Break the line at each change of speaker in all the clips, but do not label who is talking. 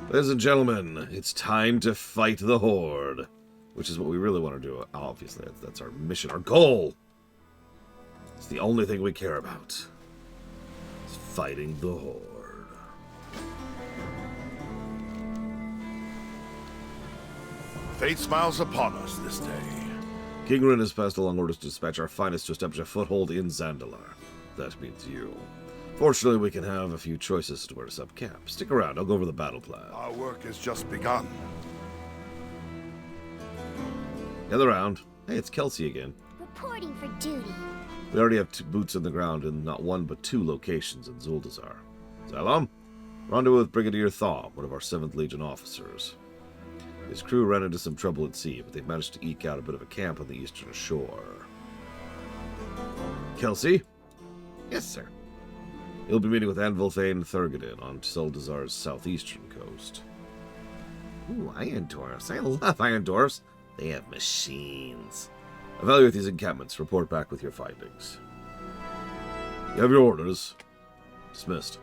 Ladies and gentlemen, it's time to fight the Horde. Which is what we really want to do, obviously. That's our mission, our goal. It's the only thing we care about. It's fighting the Horde.
Fate smiles upon us this day.
King Rin has passed along orders to dispatch our finest to establish a foothold in Zandalar. That means you. Fortunately, we can have a few choices as to where to sub camp. Stick around, I'll go over the battle plan.
Our work has just begun.
Gather round. Hey, it's Kelsey again.
Reporting for duty.
We already have 2 boots on the ground in not 1 but 2 locations in Zuldazar. Xylom, rendezvous with Brigadier Thaw, one of our 7th Legion officers. His crew ran into some trouble at sea, but they managed to eke out a bit of a camp on the eastern shore. Kelsey? Yes, sir. You'll be meeting with Anvil Thane Thurgadin on Zuldazar's southeastern coast. Ooh, Iron Dwarfs. I love Iron Dwarfs. They have machines. Evaluate these encampments. Report back with your findings. You have your orders. Dismissed.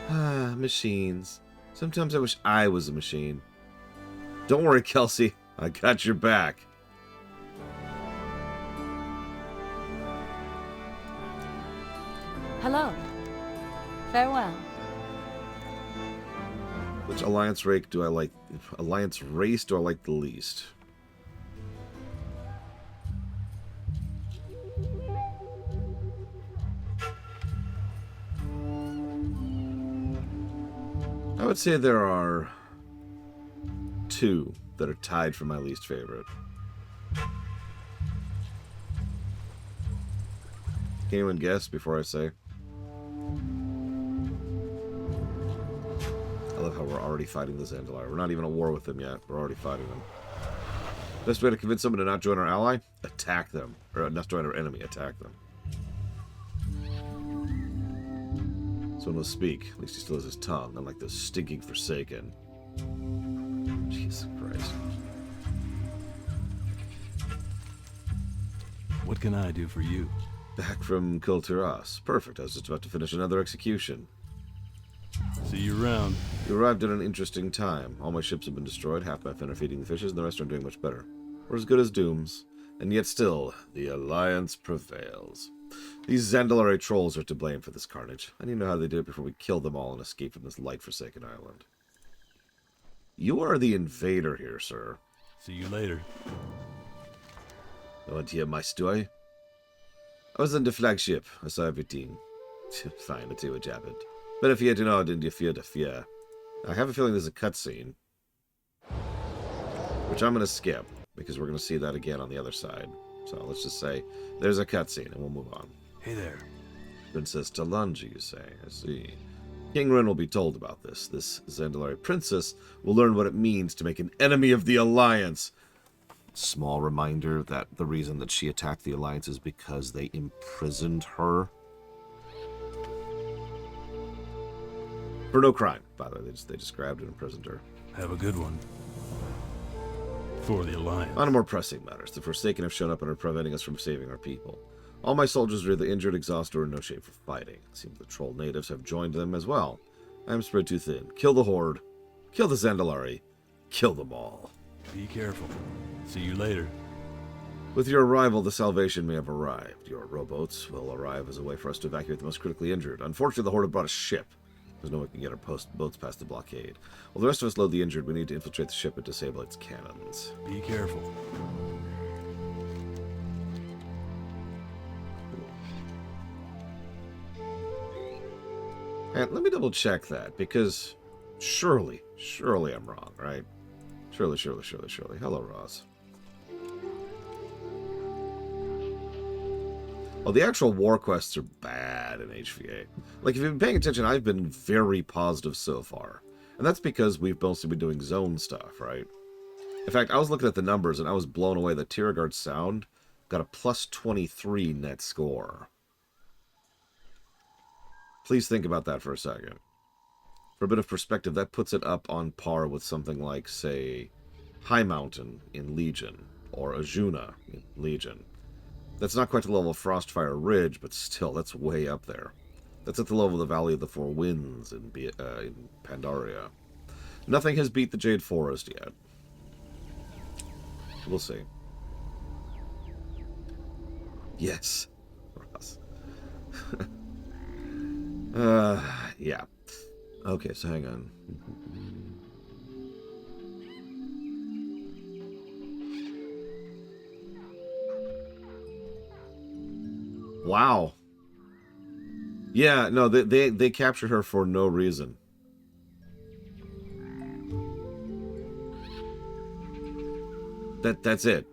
Ah, machines. Sometimes I wish I was a machine. Don't worry, Kelsey. I got your back.
Hello. Farewell.
Which alliance race do I like? Alliance race do I like the least? I would say there are 2 that are tied for my least favorite. Can anyone guess before I say? I love how we're already fighting the Zandalar. We're not even at war with them yet. We're already fighting them. Best way to convince someone to not join our ally? Attack them. Or not join our enemy. Attack them. Someone will speak. At least he still has his tongue, unlike those stinking Forsaken. Jesus Christ.
What can I do for you?
Back from Kulturas. Perfect. I was just about to finish another execution.
See you around.
You arrived at an interesting time. All my ships have been destroyed, half my men are feeding the fishes, and the rest aren't doing much better. We're as good as Doom's. And yet still, the Alliance prevails. These Zandalari trolls are to blame for this carnage. I need to know how they did it before we kill them all and escape from this light-forsaken island. You are the invader here, sir.
See you later.
You want to hear my story? I was on the flagship. I saw everything. Fine, let's see what happened. Better fear to know than you fear to fear. I have a feeling there's a cutscene. Which I'm going to skip, because we're going to see that again on the other side. So let's just say, there's a cutscene, and we'll move on.
Hey there.
Princess Talanji, you say? I see. King Rin will be told about this. This Zandalari princess will learn what it means to make an enemy of the Alliance. Small reminder that the reason that she attacked the Alliance is because they imprisoned her. For no crime, by the way. They just grabbed and imprisoned her.
Have a good one. For the Alliance.
On to more pressing matters. The Forsaken have shown up and are preventing us from saving our people. All my soldiers are either injured, exhausted, or in no shape for fighting. It seems the troll natives have joined them as well. I am spread too thin. Kill the Horde. Kill the Zandalari. Kill them all.
Be careful. See you later.
With your arrival, the salvation may have arrived. Your rowboats will arrive as a way for us to evacuate the most critically injured. Unfortunately, the Horde have brought a ship. There's no way we can get our boats past the blockade. While the rest of us load the injured, we need to infiltrate the ship and disable its cannons.
Be careful.
And let me double check that, because surely I'm wrong, right? Surely. Hello, Ross. Oh, the actual war quests are bad in HVA. Like, if you've been paying attention, I've been very positive so far. And that's because we've mostly been doing zone stuff, right? In fact, I was looking at the numbers, and I was blown away that Tiergard Sound got a plus 23 net score. Please think about that for a second. For a bit of perspective, that puts it up on par with something like, say, High Mountain in Legion, or Ajuna in Legion. That's not quite the level of Frostfire Ridge, but still, that's way up there. That's at the level of the Valley of the Four Winds in Pandaria. Nothing has beat the Jade Forest yet. We'll see. Yes. Ross. Yeah. Okay, so hang on. Wow. Yeah, no, they captured her for no reason. That's it.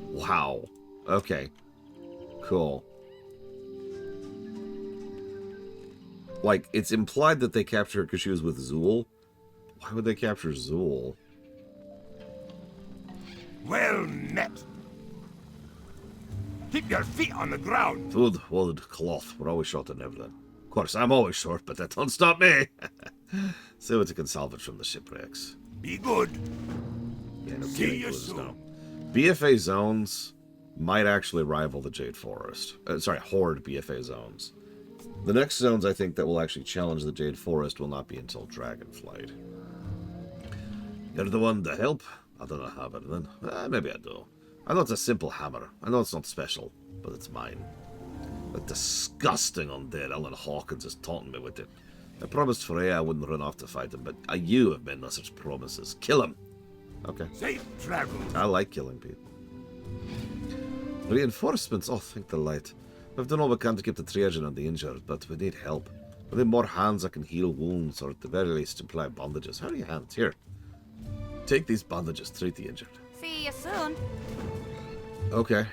Wow. Okay. Cool. Like, it's implied that they captured her because she was with Zool. Why would they capture Zool?
Well met. Keep your feet on the ground.
Food, wood, cloth. We're always short on everything. Of course, I'm always short, but that don't stop me. See what you can salvage from the shipwrecks.
Be good.
Yeah, no
See
kidding,
you
Clues,
soon.
no. BFA zones might actually rival the Jade Forest. Sorry, Horde BFA zones. The next zones I think that will actually challenge the Jade Forest will not be until Dragonflight. You're the one to help? I don't know how better then. Maybe I do. I know it's a simple hammer. I know it's not special, but it's mine. That disgusting undead Alan Hawkins is taunting me with it. I promised Freya I wouldn't run off to fight him, but you have made no such promises. Kill him! Okay.
Safe travels.
I like killing people. Reinforcements? Oh, thank the light. We've done all we can to keep the triage on the injured, but we need help. We need more hands that can heal wounds, or at the very least apply bandages. How are your hands? Here. Take these bandages, treat the injured.
See you soon.
Okay.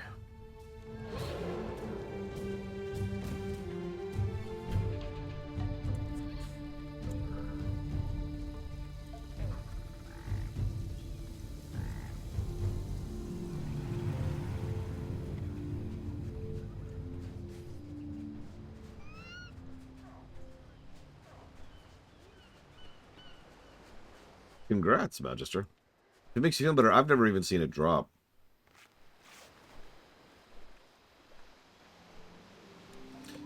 Congrats, Magister. If it makes you feel better, I've never even seen it drop.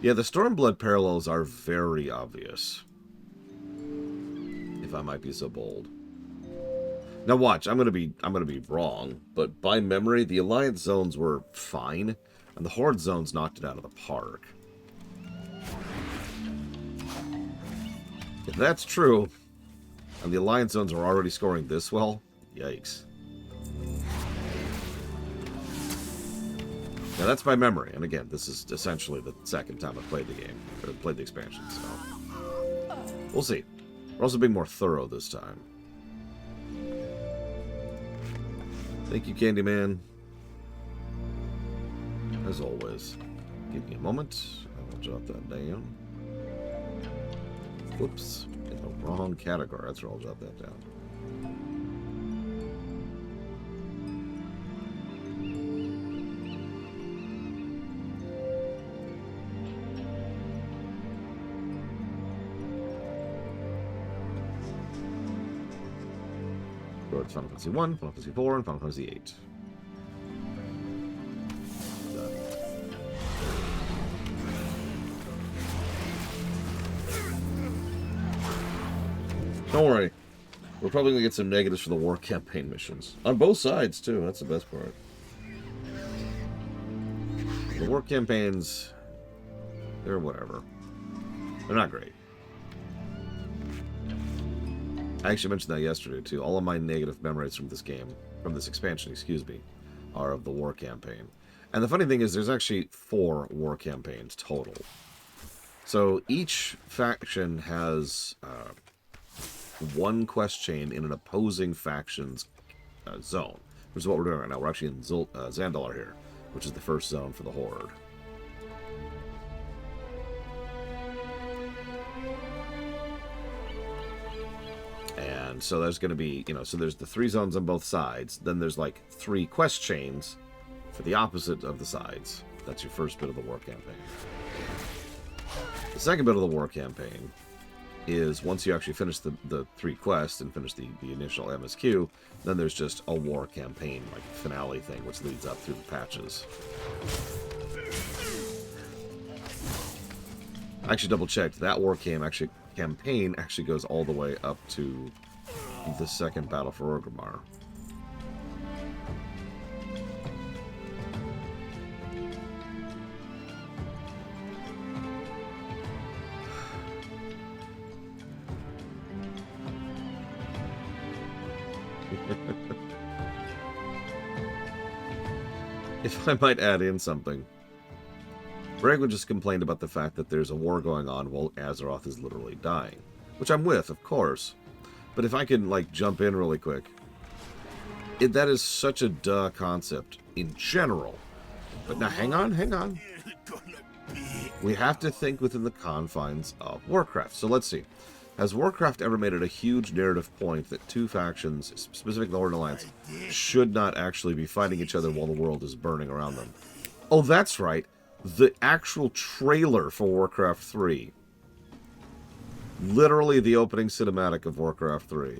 Yeah, the Stormblood parallels are very obvious. If I might be so bold. Now watch, I'm gonna be wrong, but by memory, the Alliance zones were fine, and the Horde zones knocked it out of the park. If that's true, and the Alliance zones are already scoring this well, yikes. Now that's by memory, and again, this is essentially the second time I've played the game, or played the expansion, so we'll see. We're also being more thorough this time. Thank you, Candyman. As always. Give me a moment. I will jot that down. Whoops. In the wrong category. That's where I'll jot that down. It's Final Fantasy 1, Final Fantasy 4, and Final Fantasy 8. Don't worry. We're probably going to get some negatives for the war campaign missions. On both sides, too. That's the best part. The war campaigns, they're whatever. They're not great. I actually mentioned that yesterday, too. All of my negative memories from this game, from this expansion, excuse me, are of the war campaign. And the funny thing is, there's actually 4 war campaigns total. So each faction has one quest chain in an opposing faction's zone, which is what we're doing right now. We're actually in Zandalar here, which is the first zone for the Horde. And so there's going to be, so there's the 3 zones on both sides. Then there's like 3 quest chains for the opposite of the sides. That's your first bit of the war campaign. The second bit of the war campaign is once you actually finish the 3 quests and finish the initial MSQ, then there's just a war campaign, like finale thing, which leads up through the patches. I actually double-checked. That war campaign actually goes all the way up to the second battle for Orgrimmar. If I might add in something, Bragwood just complained about the fact that there's a war going on while Azeroth is literally dying. Which I'm with, of course. But if I can, like, jump in really quick. That is such a duh concept in general. But now, hang on. We have to think within the confines of Warcraft. So let's see. Has Warcraft ever made it a huge narrative point that 2 factions, specifically the Horde and Alliance, should not actually be fighting each other while the world is burning around them? Oh, that's right. The actual trailer for Warcraft 3. Literally the opening cinematic of Warcraft 3.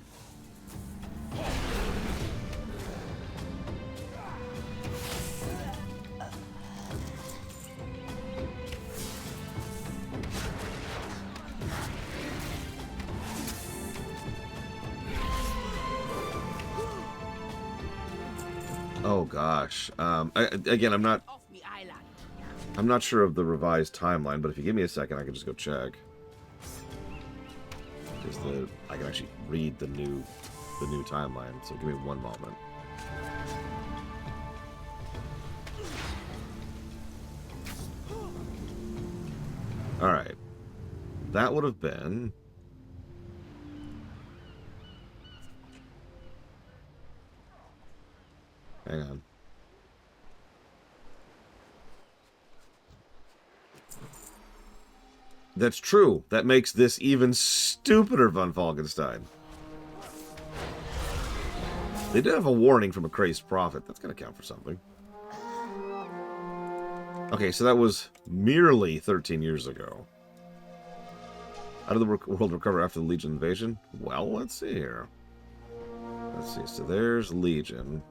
Oh gosh. Again, I'm not sure of the revised timeline, but if you give me a second, I can just go check. Because I can actually read the new timeline. So give me one moment. All right. That would have been. Hang on. That's true. That makes this even stupider, Von Falkenstein. They did have a warning from a crazed prophet. That's going to count for something. Okay, so that was merely 13 years ago. How did the world recover after the Legion invasion? Well, let's see here. Let's see. So there's Legion.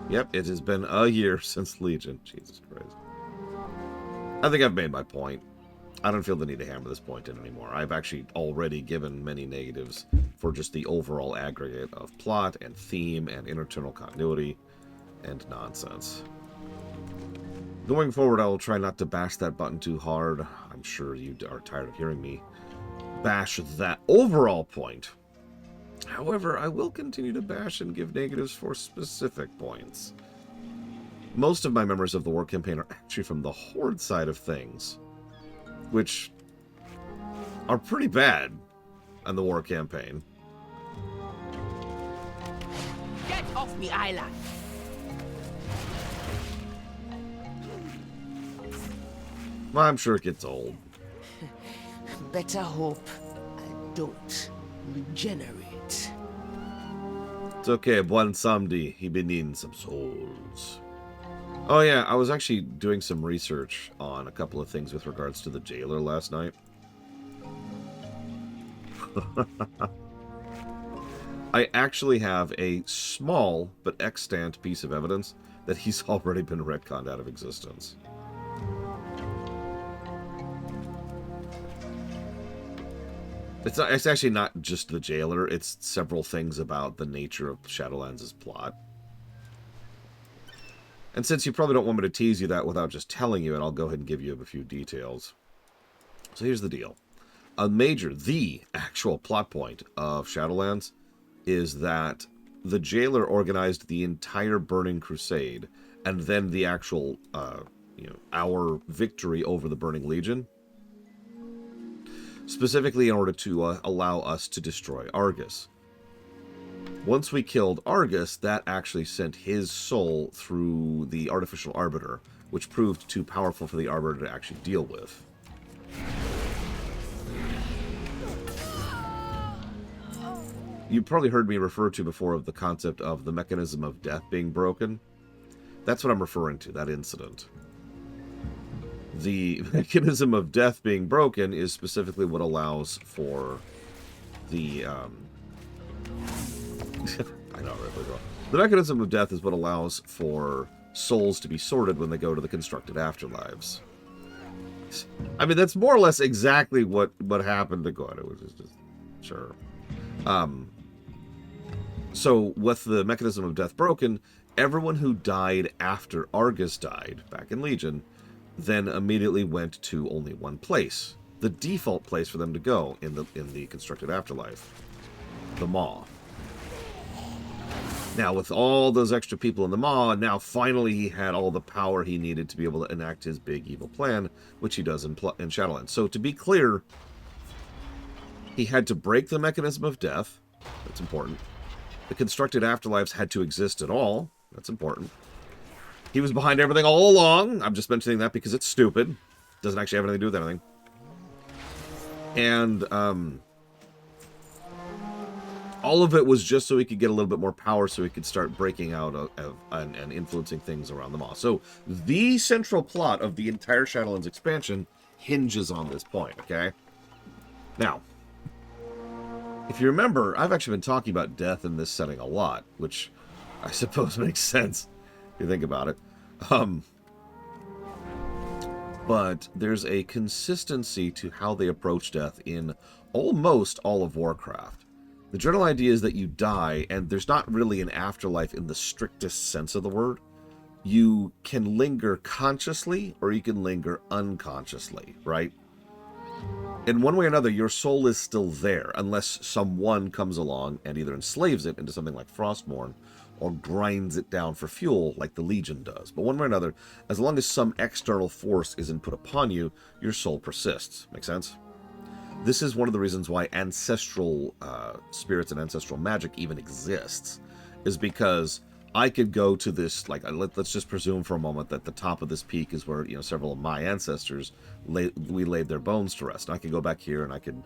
Yep, it has been a year since Legion. Jesus Christ. I think I've made my point. I don't feel the need to hammer this point in anymore. I've actually already given many negatives for just the overall aggregate of plot and theme and internal continuity and nonsense. Going forward, I will try not to bash that button too hard. I'm sure you are tired of hearing me bash that overall point. However, I will continue to bash and give negatives for specific points. Most of my memories of the war campaign are actually from the Horde side of things, which are pretty bad on the war campaign.
Get off me island!
Well, I'm sure it gets old.
Better hope I don't regenerate.
It's okay, Buen Samdi. He been needing some souls. Oh yeah, I was actually doing some research on a couple of things with regards to the jailer last night. I actually have a small but extant piece of evidence that he's already been retconned out of existence. It's actually not just the jailer, it's several things about the nature of Shadowlands' plot. And since you probably don't want me to tease you that without just telling you it, I'll go ahead and give you a few details. So here's the deal. The actual plot point of Shadowlands is that the jailer organized the entire Burning Crusade, and then the actual, our victory over the Burning Legion, specifically in order to allow us to destroy Argus. Once we killed Argus, that actually sent his soul through the Artificial Arbiter, which proved too powerful for the Arbiter to actually deal with. You've probably heard me refer to before of the concept of the mechanism of death being broken. That's what I'm referring to, that incident. The mechanism of death being broken is specifically what allows for the I know, right? The mechanism of death is what allows for souls to be sorted when they go to the constructed afterlives. I mean, that's more or less exactly what happened to God. It was just sure. So with the mechanism of death broken, everyone who died after Argus died back in Legion then immediately went to only one place, the default place for them to go in the constructed afterlife, the Maw. Now, with all those extra people in the Maw, now finally he had all the power he needed to be able to enact his big evil plan, which he does in Shadowlands. So, to be clear, he had to break the mechanism of death. That's important. The constructed afterlives had to exist at all. That's important. He was behind everything all along. I'm just mentioning that because it's stupid. Doesn't actually have anything to do with anything. And, all of it was just so he could get a little bit more power so he could start breaking out and influencing things around the Maw. So the central plot of the entire Shadowlands expansion hinges on this point, okay? Now, if you remember, I've actually been talking about death in this setting a lot, which I suppose makes sense if you think about it. But there's a consistency to how they approach death in almost all of Warcraft. The general idea is that you die, and there's not really an afterlife in the strictest sense of the word. You can linger consciously, or you can linger unconsciously, right? In one way or another, your soul is still there, unless someone comes along and either enslaves it into something like Frostmourne, or grinds it down for fuel, like the Legion does. But one way or another, as long as some external force isn't put upon you, your soul persists. Make sense? This is one of the reasons why ancestral spirits and ancestral magic even exists, is because I could go to this, like, let's just presume for a moment that the top of this peak is where, you know, several of my ancestors, we laid their bones to rest. And I could go back here and I could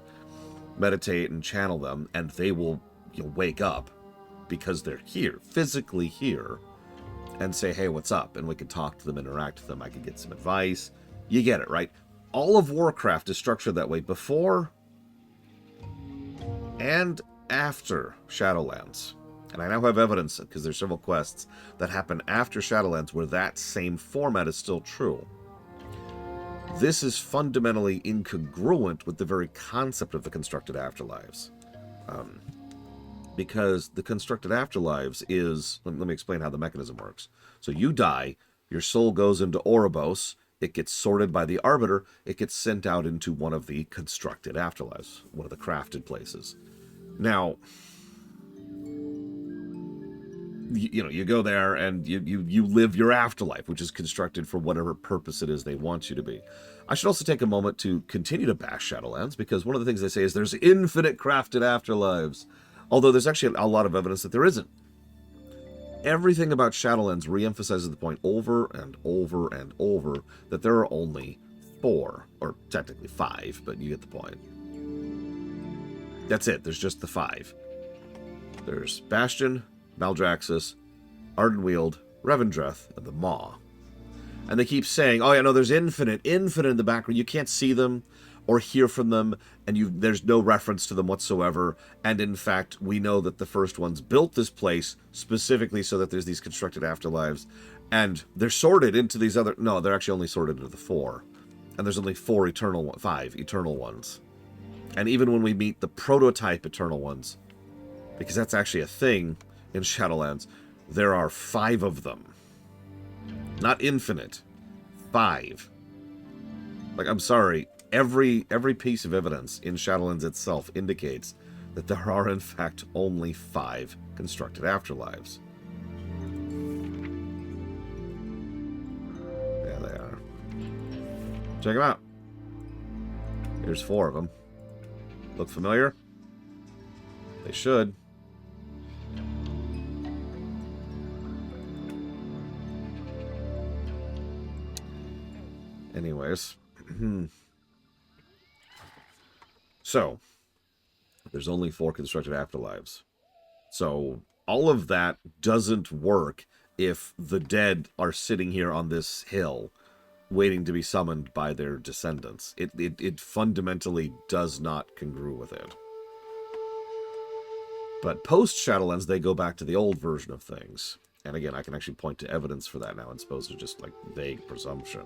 meditate and channel them, and they will, you know, wake up because they're here, physically here, and say, hey, what's up? And we could talk to them, interact with them. I could get some advice. You get it, right? All of Warcraft is structured that way before and after Shadowlands. And I now have evidence, because there's several quests that happen after Shadowlands where that same format is still true. This is fundamentally incongruent with the very concept of the constructed afterlives. Because the constructed afterlives is... Let me explain how the mechanism works. So you die, your soul goes into Oribos, it gets sorted by the Arbiter, it gets sent out into one of the constructed afterlives, one of the crafted places. Now, you know, you go there and you live your afterlife, which is constructed for whatever purpose it is they want you to be. I should also take a moment to continue to bash Shadowlands, because one of the things they say is there's infinite crafted afterlives, although there's actually a lot of evidence that there isn't. Everything about Shadowlands reemphasizes the point over and over and over that there are only 4, or technically 5, but you get the point. That's it. There's just the 5. There's Bastion, Maldraxxus, Ardenweald, Revendreth, and the Maw. And they keep saying, oh yeah, no, there's infinite in the background. You can't see them or hear from them, and there's no reference to them whatsoever. And in fact, we know that the first ones built this place specifically so that there's these constructed afterlives, and they're sorted into these other... No, they're actually only sorted into the 4. And there's only 5 eternal ones. And even when we meet the prototype eternal ones, because that's actually a thing in Shadowlands, there are 5 of them. Not infinite. 5. Like, I'm sorry, every piece of evidence in Shadowlands itself indicates that there are, in fact, only 5 constructed afterlives. There they are. Check them out. Here's 4 of them. Look familiar? They should. Anyways. So, there's only 4 constructed afterlives. So, all of that doesn't work if the dead are sitting here on this hill waiting to be summoned by their descendants. It fundamentally does not congrue with it. But post-Shadowlands, they go back to the old version of things. And again, I can actually point to evidence for that now, as opposed to just, like, vague presumption.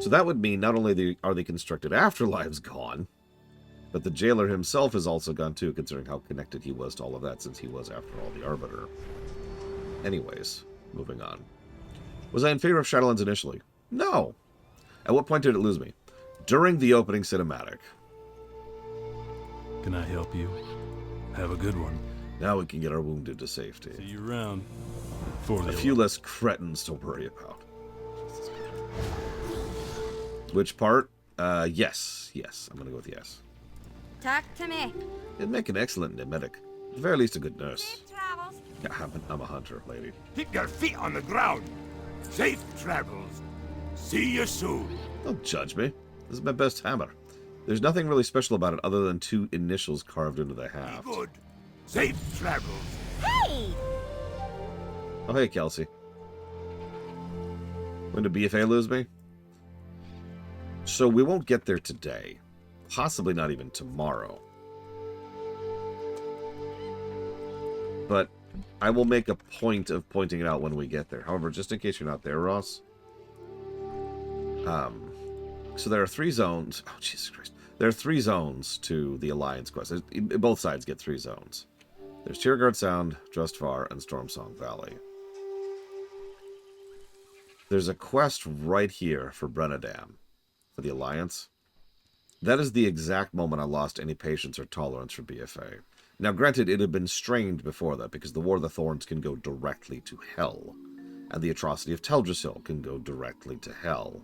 So that would mean not only are the constructed afterlives gone, but the jailer himself is also gone too, considering how connected he was to all of that, since he was, after all, the Arbiter. Anyways, moving on. Was I in favor of Shadowlands initially? No. At what point did it lose me? During the opening cinematic.
Can I help you? Have a good one.
Now we can get our wounded to safety.
See you around. For
A few less cretins to worry about. Which part? Yes. Yes. I'm gonna go with yes.
Talk to me.
It'd make an excellent medic. At the very least, a good nurse.
Safe travels.
Yeah, I'm a hunter, lady.
Keep your feet on the ground. Safe travels. See you soon.
Don't judge me. This is my best hammer. There's nothing really special about it other than 2 initials carved into the haft.
Be good. Safe travels.
Hey!
Oh, hey, Kelsey. When did BFA lose me? So we won't get there today. Possibly not even tomorrow. But I will make a point of pointing it out when we get there. However, just in case you're not there, Ross. So there are 3 zones. Oh, Jesus Christ. There are 3 zones to the Alliance quest. Both sides get 3 zones. There's Tierguard Sound, Drustvar, and Stormsong Valley. There's a quest right here for Brennadam, for the Alliance. That is the exact moment I lost any patience or tolerance for BFA. Now, granted, it had been strained before that, because the War of the Thorns can go directly to hell, and the Atrocity of Teldrassil can go directly to hell.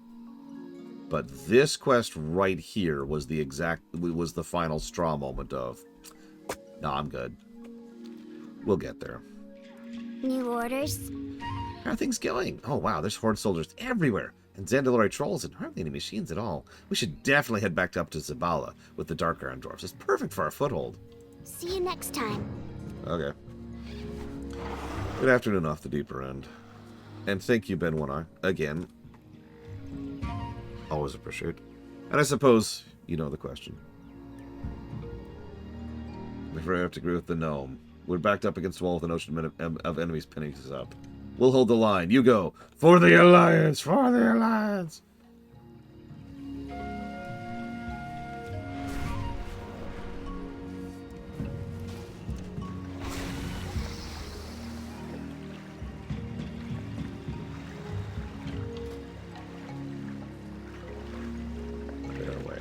But this quest right here was the final straw moment of, nah, I'm good. We'll get there.
New orders?
How are things going? Oh, wow, there's Horde soldiers everywhere, and Zandalori trolls, and hardly any machines at all. We should definitely head back up to Zabala with the Dark Iron Dwarfs. It's perfect for our foothold.
See you next time.
Okay. Good afternoon off the deeper end. And thank you, Ben One-Eye, again. Always appreciate. And I suppose you know the question. I'm afraid I have to agree with the gnome. We're backed up against the wall with an ocean of enemies pinning us up. We'll hold the line. You go. For the Alliance! For the Alliance!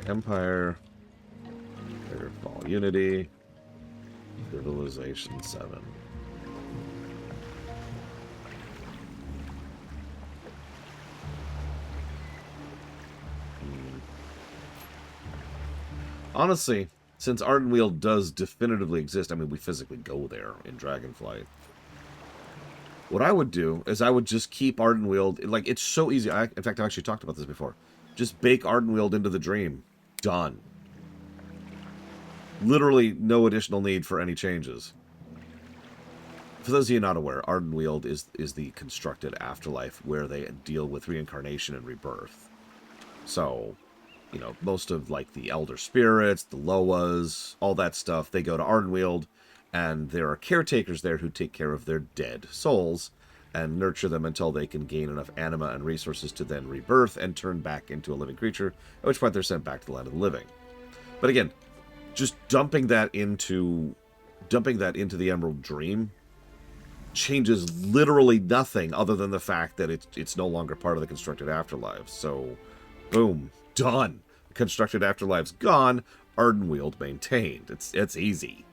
Empire, Fall Unity, Civilization 7. Honestly, since Ardenweald does definitively exist, I mean, we physically go there in Dragonflight. What I would do is I would just keep Ardenweald, like, it's so easy. In fact, I've actually talked about this before. Just bake Ardenweald into the dream. Done. Literally no additional need for any changes. For those of you not aware, Ardenweald is the constructed afterlife where they deal with reincarnation and rebirth. So, you know, most of, like, the Elder Spirits, the Loas, all that stuff, they go to Ardenweald, and there are caretakers there who take care of their dead souls and nurture them until they can gain enough anima and resources to then rebirth and turn back into a living creature, at which point they're sent back to the land of the living. But again, just dumping that into the Emerald Dream changes literally nothing other than the fact that it's no longer part of the constructed afterlife. So, boom, done. Constructed afterlife's gone, Ardenweald maintained. It's easy.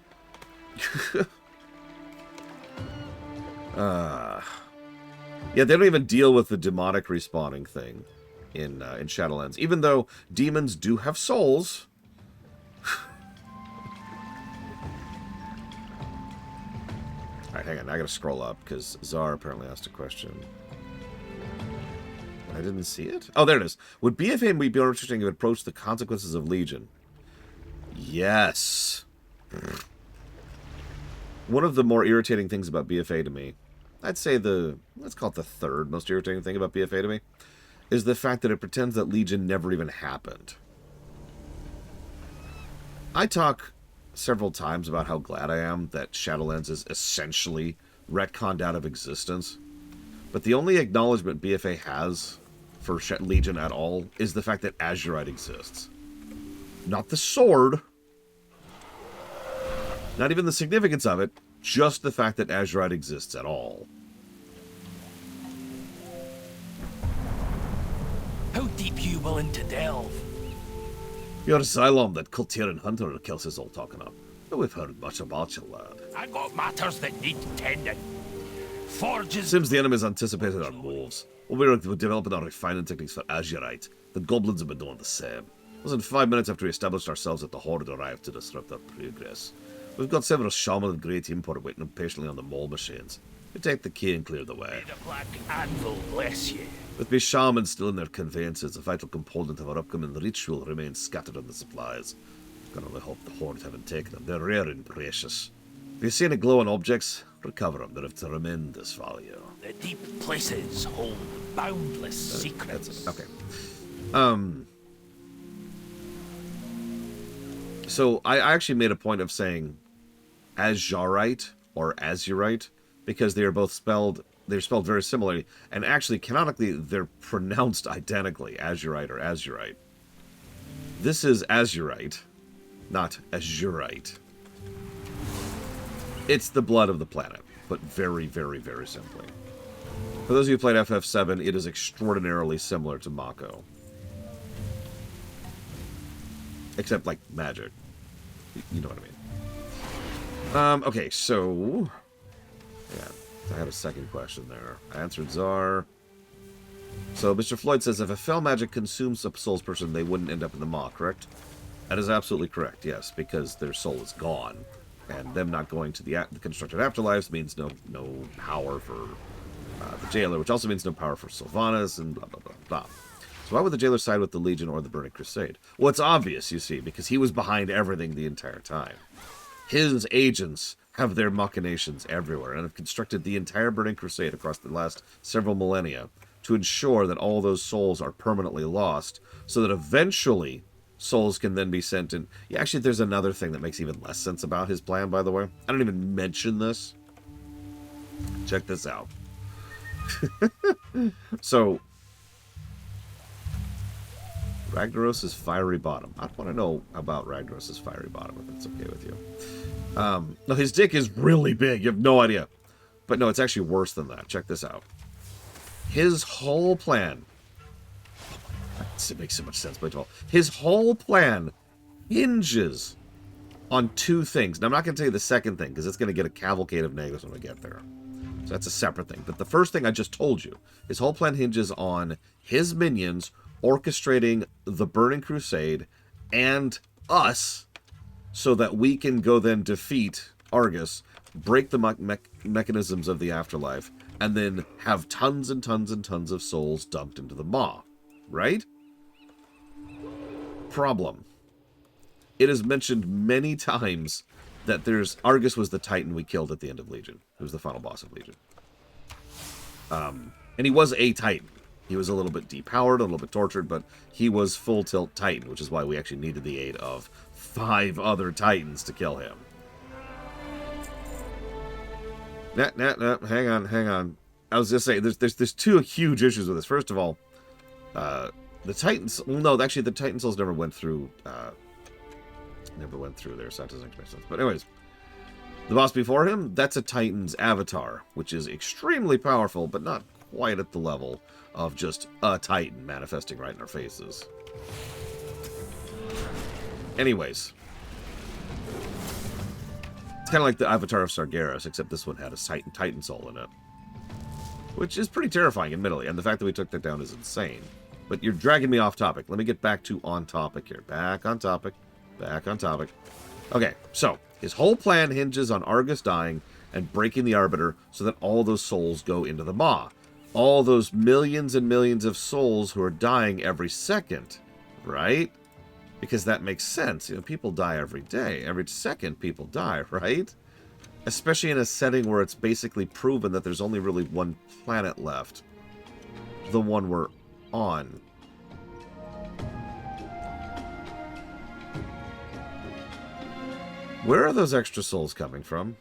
Yeah, they don't even deal with the demonic respawning thing in Shadowlands, even though demons do have souls. Alright, hang on, I gotta scroll up, because Czar apparently asked a question. I didn't see it? Oh, there it is. Would BFA be more interesting if it approached the consequences of Legion? Yes. One of the more irritating things about BFA to me, I'd say let's call it the third most irritating thing about BFA to me, is the fact that it pretends that Legion never even happened. I talk several times about how glad I am that Shadowlands is essentially retconned out of existence. But the only acknowledgement BFA has for Legion at all is the fact that Azurite exists. Not the sword. Not even the significance of it. Just the fact that Azurite exists at all.
How deep you willing to delve?
Your Xylom that Kultiran Hunter kills is all talking up. But we've heard much about you, lad.
I got matters that need tending. Forges...
Seems the enemy's anticipated our moves. We're developing our refining techniques for Azurite. The goblins have been doing the same. It wasn't 5 minutes after we established ourselves that the Horde arrived to disrupt our progress. We've got several shaman of great import waiting patiently on the mole machines. We take the key and clear the way.
The Black Anvil, bless you.
With me shamans still in their conveyances, a vital component of our upcoming ritual remains scattered on the supplies. Can only hope the Horde haven't taken them. They're rare and precious. If you see any glowing objects, recover them. They're of tremendous value.
The deep places hold boundless secrets.
Okay. So I actually made a point of saying Azurite or Azurite because they are both spelled very similarly, and actually canonically they're pronounced identically, Azurite or Azurite. This is Azurite, not Azurite. It's the blood of the planet, but very, very, very simply. For those of you who played FF7, it is extraordinarily similar to Mako. Except, like, magic. You know what I mean. Okay, so... Yeah, I had a second question there. I answered Czar. So, Mr. Floyd says, if a fell magic consumes a soul's person, they wouldn't end up in the maw, correct? That is absolutely correct, yes, because their soul is gone. And them not going to the constructed afterlives means no power for the jailer, which also means no power for Sylvanas, and blah, blah, blah, blah. So why would the jailer side with the Legion or the Burning Crusade? Well, it's obvious, you see, because he was behind everything the entire time. His agents have their machinations everywhere, and have constructed the entire Burning Crusade across the last several millennia to ensure that all those souls are permanently lost, so that eventually souls can then be sent in. Yeah, actually, there's another thing that makes even less sense about his plan, by the way. I don't even mention this. Check this out. So, Ragnaros' fiery bottom. I want to know about Ragnaros' fiery bottom, if it's okay with you. No, his dick is really big. You have no idea. But no, it's actually worse than that. Check this out. His whole plan... It makes so much sense, but his whole plan hinges on two things. Now, I'm not going to tell you the second thing, because it's going to get a cavalcade of negatives when we get there. So that's a separate thing. But the first thing I just told you, his whole plan hinges on his minions orchestrating the Burning Crusade and us, so that we can go then defeat Argus, break the mechanisms of the afterlife, and then have tons and tons and tons of souls dumped into the maw. Right? Problem. It is mentioned many times that Argus was the Titan we killed at the end of Legion. He was the final boss of Legion. And he was a Titan. He was a little bit depowered, a little bit tortured, but he was full tilt Titan, which is why we actually needed the aid of 5 other Titans to kill him. Nah, hang on. I was just saying, there's two huge issues with this. First of all, the Titans... Well, no, actually, the Titan souls never went through there, so that doesn't make sense. But anyways, the boss before him, that's a Titan's avatar, which is extremely powerful, but not quite at the level of just a Titan manifesting right in our faces. Anyways. It's kind of like the avatar of Sargeras, except this one had a Titan soul in it. Which is pretty terrifying, admittedly, and the fact that we took that down is insane. But you're dragging me off topic. Let me get back to on topic here. Back on topic. Okay, so his whole plan hinges on Argus dying and breaking the Arbiter so that all those souls go into the maw. All those millions and millions of souls who are dying every second, right? Because that makes sense. You know, people die every day. Every second people die, right? Especially in a setting where it's basically proven that there's only really one planet left. The one where on. Where are those extra souls coming from?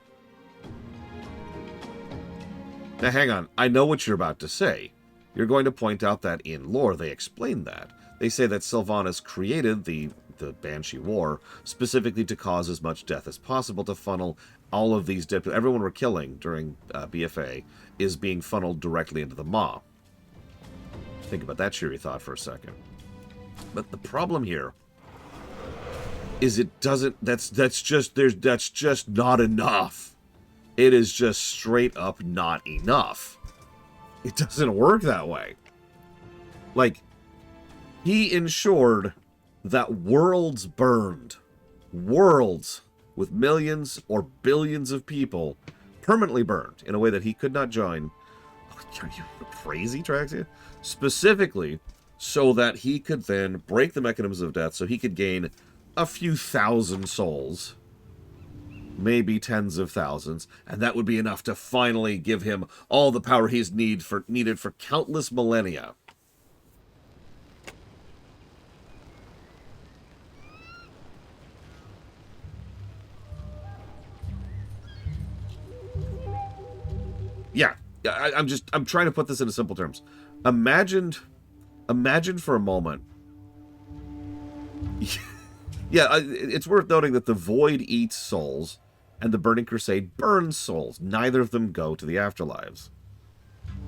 Now, hang on. I know what you're about to say. You're going to point out that in lore, they explain that. They say that Sylvanas created the Banshee War specifically to cause as much death as possible, to funnel all of these dead... Everyone we're killing during BFA is being funneled directly into the Maw. Think about that cheery thought for a second. But the problem here is it doesn't... That's just not enough. It is just straight up not enough. It doesn't work that way. Like, he ensured that worlds burned. Worlds with millions or billions of people permanently burned in a way that he could not join. Are you crazy, Traxia? Specifically, so that he could then break the mechanisms of death, so he could gain a few thousand souls, maybe tens of thousands, and that would be enough to finally give him all the power he's needed for countless millennia. Yeah, I'm trying to put this into simple terms. Imagine for a moment. Yeah, it's worth noting that the Void eats souls, and the Burning Crusade burns souls. Neither of them go to the afterlives.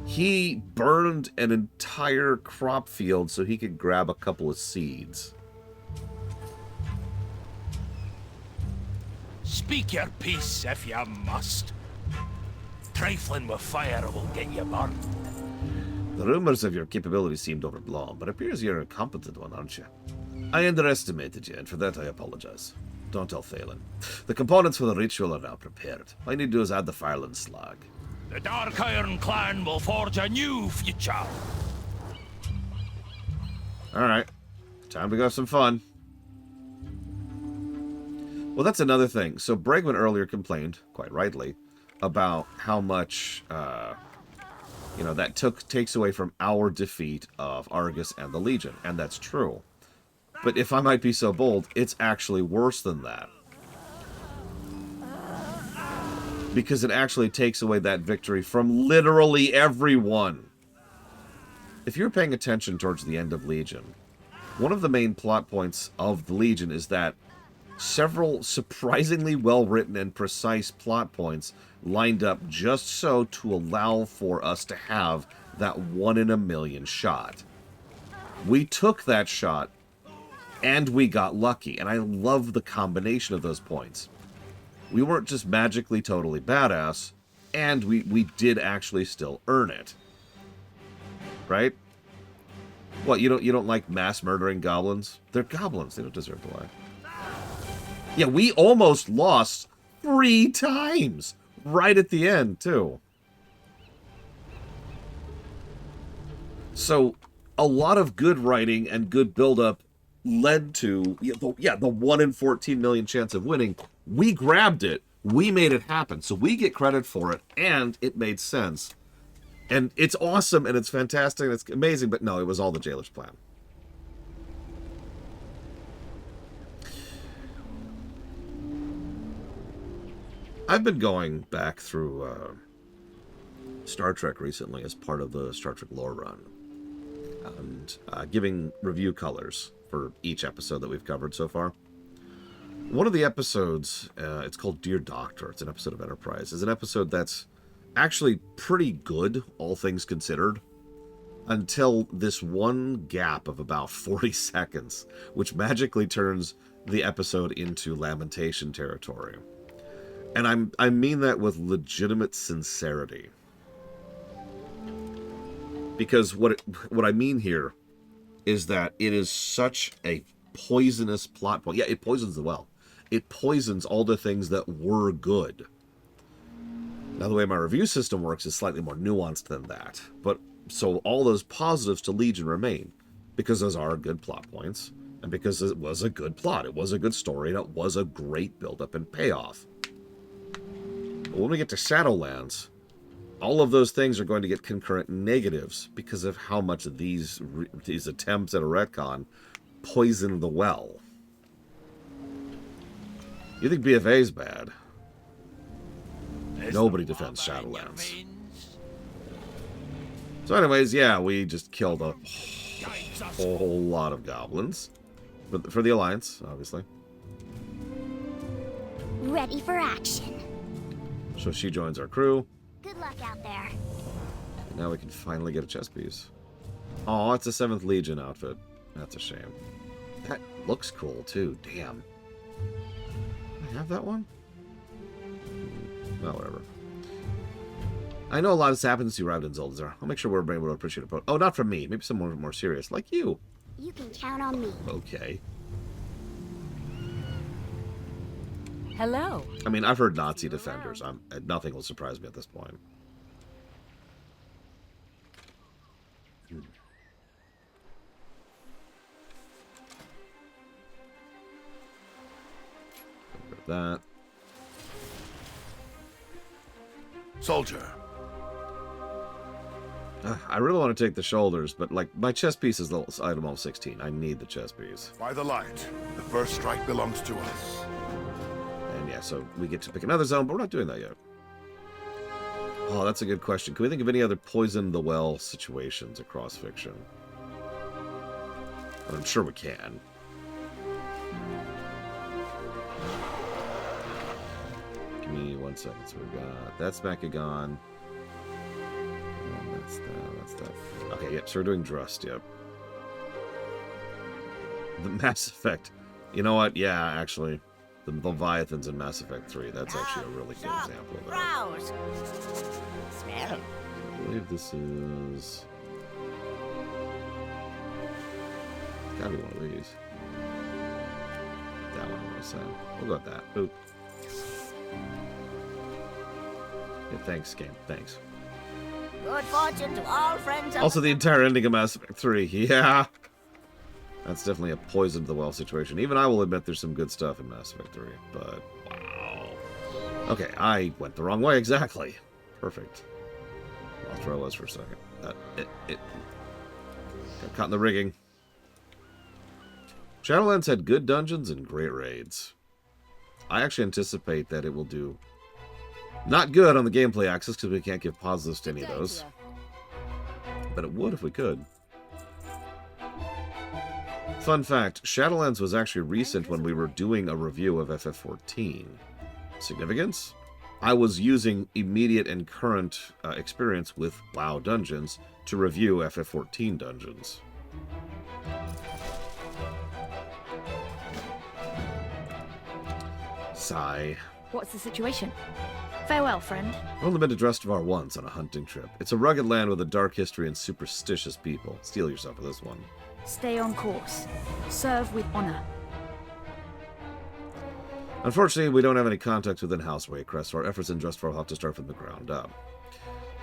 He burned an entire crop field so he could grab a couple of seeds.
Speak your peace if you must. Trifling with fire will get you burned.
The rumors of your capabilities seemed overblown, but it appears you're a competent one, aren't you? I underestimated you, and for that I apologize. Don't tell Phelan. The components for the ritual are now prepared. All I need to do is add the Fireland Slag.
The Dark Iron Clan will forge a new future.
Alright. Time to go have some fun. Well, that's another thing. So Bregman earlier complained, quite rightly, about how much, that takes away from our defeat of Argus and the Legion, and that's true. But if I might be so bold, it's actually worse than that. Because it actually takes away that victory from literally everyone. If you're paying attention towards the end of Legion, one of the main plot points of the Legion is that several surprisingly well-written and precise plot points lined up just so to allow for us to have that 1 in a million shot. We took that shot, and we got lucky, and I love the combination of those points. We weren't just magically totally badass, and we did actually still earn it. Right? What, you don't like mass murdering goblins? They're goblins, they don't deserve to die. Yeah, we almost lost 3 times! Right at the end, too. So, a lot of good writing and good build-up led to, the 1 in 14 million chance of winning. We grabbed it. We made it happen. So we get credit for it, and it made sense. And it's awesome, and it's fantastic, and it's amazing, but no, it was all the Jailer's plan. I've been going back through Star Trek recently as part of the Star Trek lore run, and giving review colors for each episode that we've covered so far. One of the episodes, it's called Dear Doctor, it's an episode of Enterprise, is an episode that's actually pretty good, all things considered, until this one gap of about 40 seconds, which magically turns the episode into lamentation territory. And I mean that with legitimate sincerity. Because what I mean here is that it is such a poisonous plot point. Yeah, it poisons the well. It poisons all the things that were good. Now, the way my review system works is slightly more nuanced than that. But so all those positives to Legion remain, because those are good plot points, and because it was a good plot, it was a good story, and it was a great build-up and payoff. But when we get to Shadowlands, all of those things are going to get concurrent negatives because of how much of these attempts at a retcon poison the well. You think BFA is bad? Nobody defends Shadowlands. So anyways, yeah, we just killed a whole lot of goblins. For the Alliance, obviously.
Ready for action.
So she joins our crew.
Good luck out there.
And now we can finally get a chess piece. Oh, it's a 7th Legion outfit. That's a shame. That looks cool, too. Damn. I have that one? Well, whatever. I know a lot has happened since you arrived in Zoldazar. I'll make sure we're able to appreciate it. Oh, not from me. Maybe someone more serious, like you.
You can count on me.
Okay.
Hello.
I mean, I've heard Nazi defenders. Nothing will surprise me at this point. That.
Soldier.
I really want to take the shoulders, but like my chess piece is the item all 16. I need the chess piece.
By the light, the first strike belongs to us.
And yeah, so we get to pick another zone, but we're not doing that yet. Oh, that's a good question. Can we think of any other poison the well situations across fiction? I'm sure we can. Give me 1 second. So we got that's Macagon. And that's that. Okay, yep, so we're doing Drust, yep. The Mass Effect. You know what? Yeah, actually. The Leviathans in Mass Effect 3. That's actually a really good example of that.
Browse. Smell.
I believe this is... It's gotta be one of these. That one, I'm gonna say. We'll go with that. Oop. Yeah, thanks, game. Thanks.
Good fortune to all friends.
Also, the entire ending of Mass Effect 3. Yeah. That's definitely a poison to the well situation. Even I will admit there's some good stuff in Mass Effect 3. But, wow. Okay, I went the wrong way. Exactly. Perfect. Lost where I was for a second. Got caught in the rigging. Shadowlands had good dungeons and great raids. I actually anticipate that it will do not good on the gameplay axis because we can't give positives to any of those. But it would if we could. Fun fact, Shadowlands was actually recent when we were doing a review of FF14. Significance? I was using immediate and current experience with WoW dungeons to review FF14 dungeons. Sigh.
What's the situation? Farewell, friend.
I've only been to Drustvar once on a hunting trip. It's a rugged land with a dark history and superstitious people. Steel yourself for this one.
Stay on course. Serve with honor.
Unfortunately, we don't have any contacts within House Waycrest, so our efforts in Drustvar will have to start from the ground up.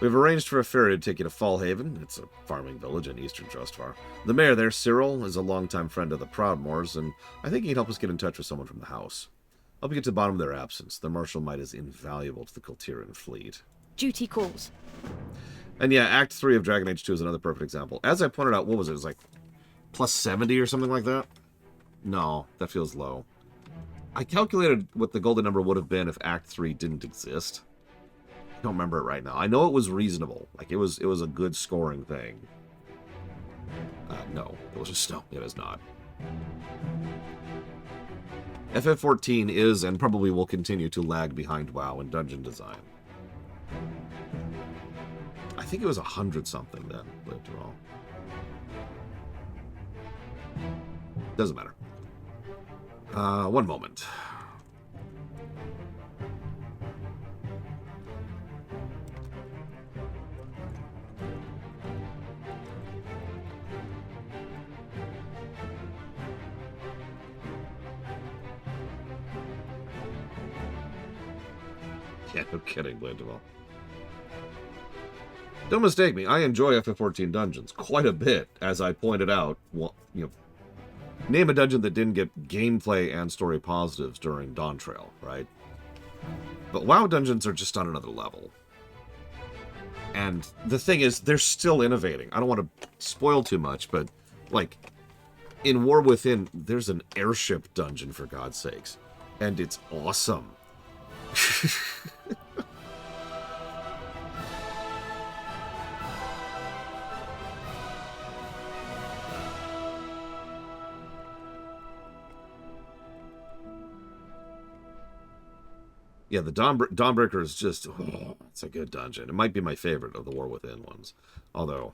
We've arranged for a ferry to take you to Fallhaven. It's a farming village in eastern Drustvar. The mayor there, Cyril, is a longtime friend of the Proudmoors, and I think he can help us get in touch with someone from the house. Help you get to the bottom of their absence. Their martial might is invaluable to the Kultiran fleet.
Duty calls.
And yeah, Act 3 of Dragon Age 2 is another perfect example. As I pointed out, what was it? It was like plus 70 or something like that? No, that feels low. I calculated what the golden number would have been if Act 3 didn't exist. I don't remember it right now. I know it was reasonable. Like, it was a good scoring thing. No, it was just, no, it is not. FF14 is, and probably will continue to lag behind WoW in dungeon design. I think it was 100-something then, after all. Doesn't matter. One moment. Yeah, no kidding, Blandeval. Don't mistake me, I enjoy FF14 dungeons quite a bit, as I pointed out. Well, you know, name a dungeon that didn't get gameplay and story positives during Dawn Trail, right? But WoW dungeons are just on another level. And the thing is, they're still innovating. I don't want to spoil too much, but, like, in War Within, there's an airship dungeon, for God's sakes. And it's awesome. Yeah, the Dawnbreaker is just... Oh, it's a good dungeon. It might be my favorite of the War Within ones. Although...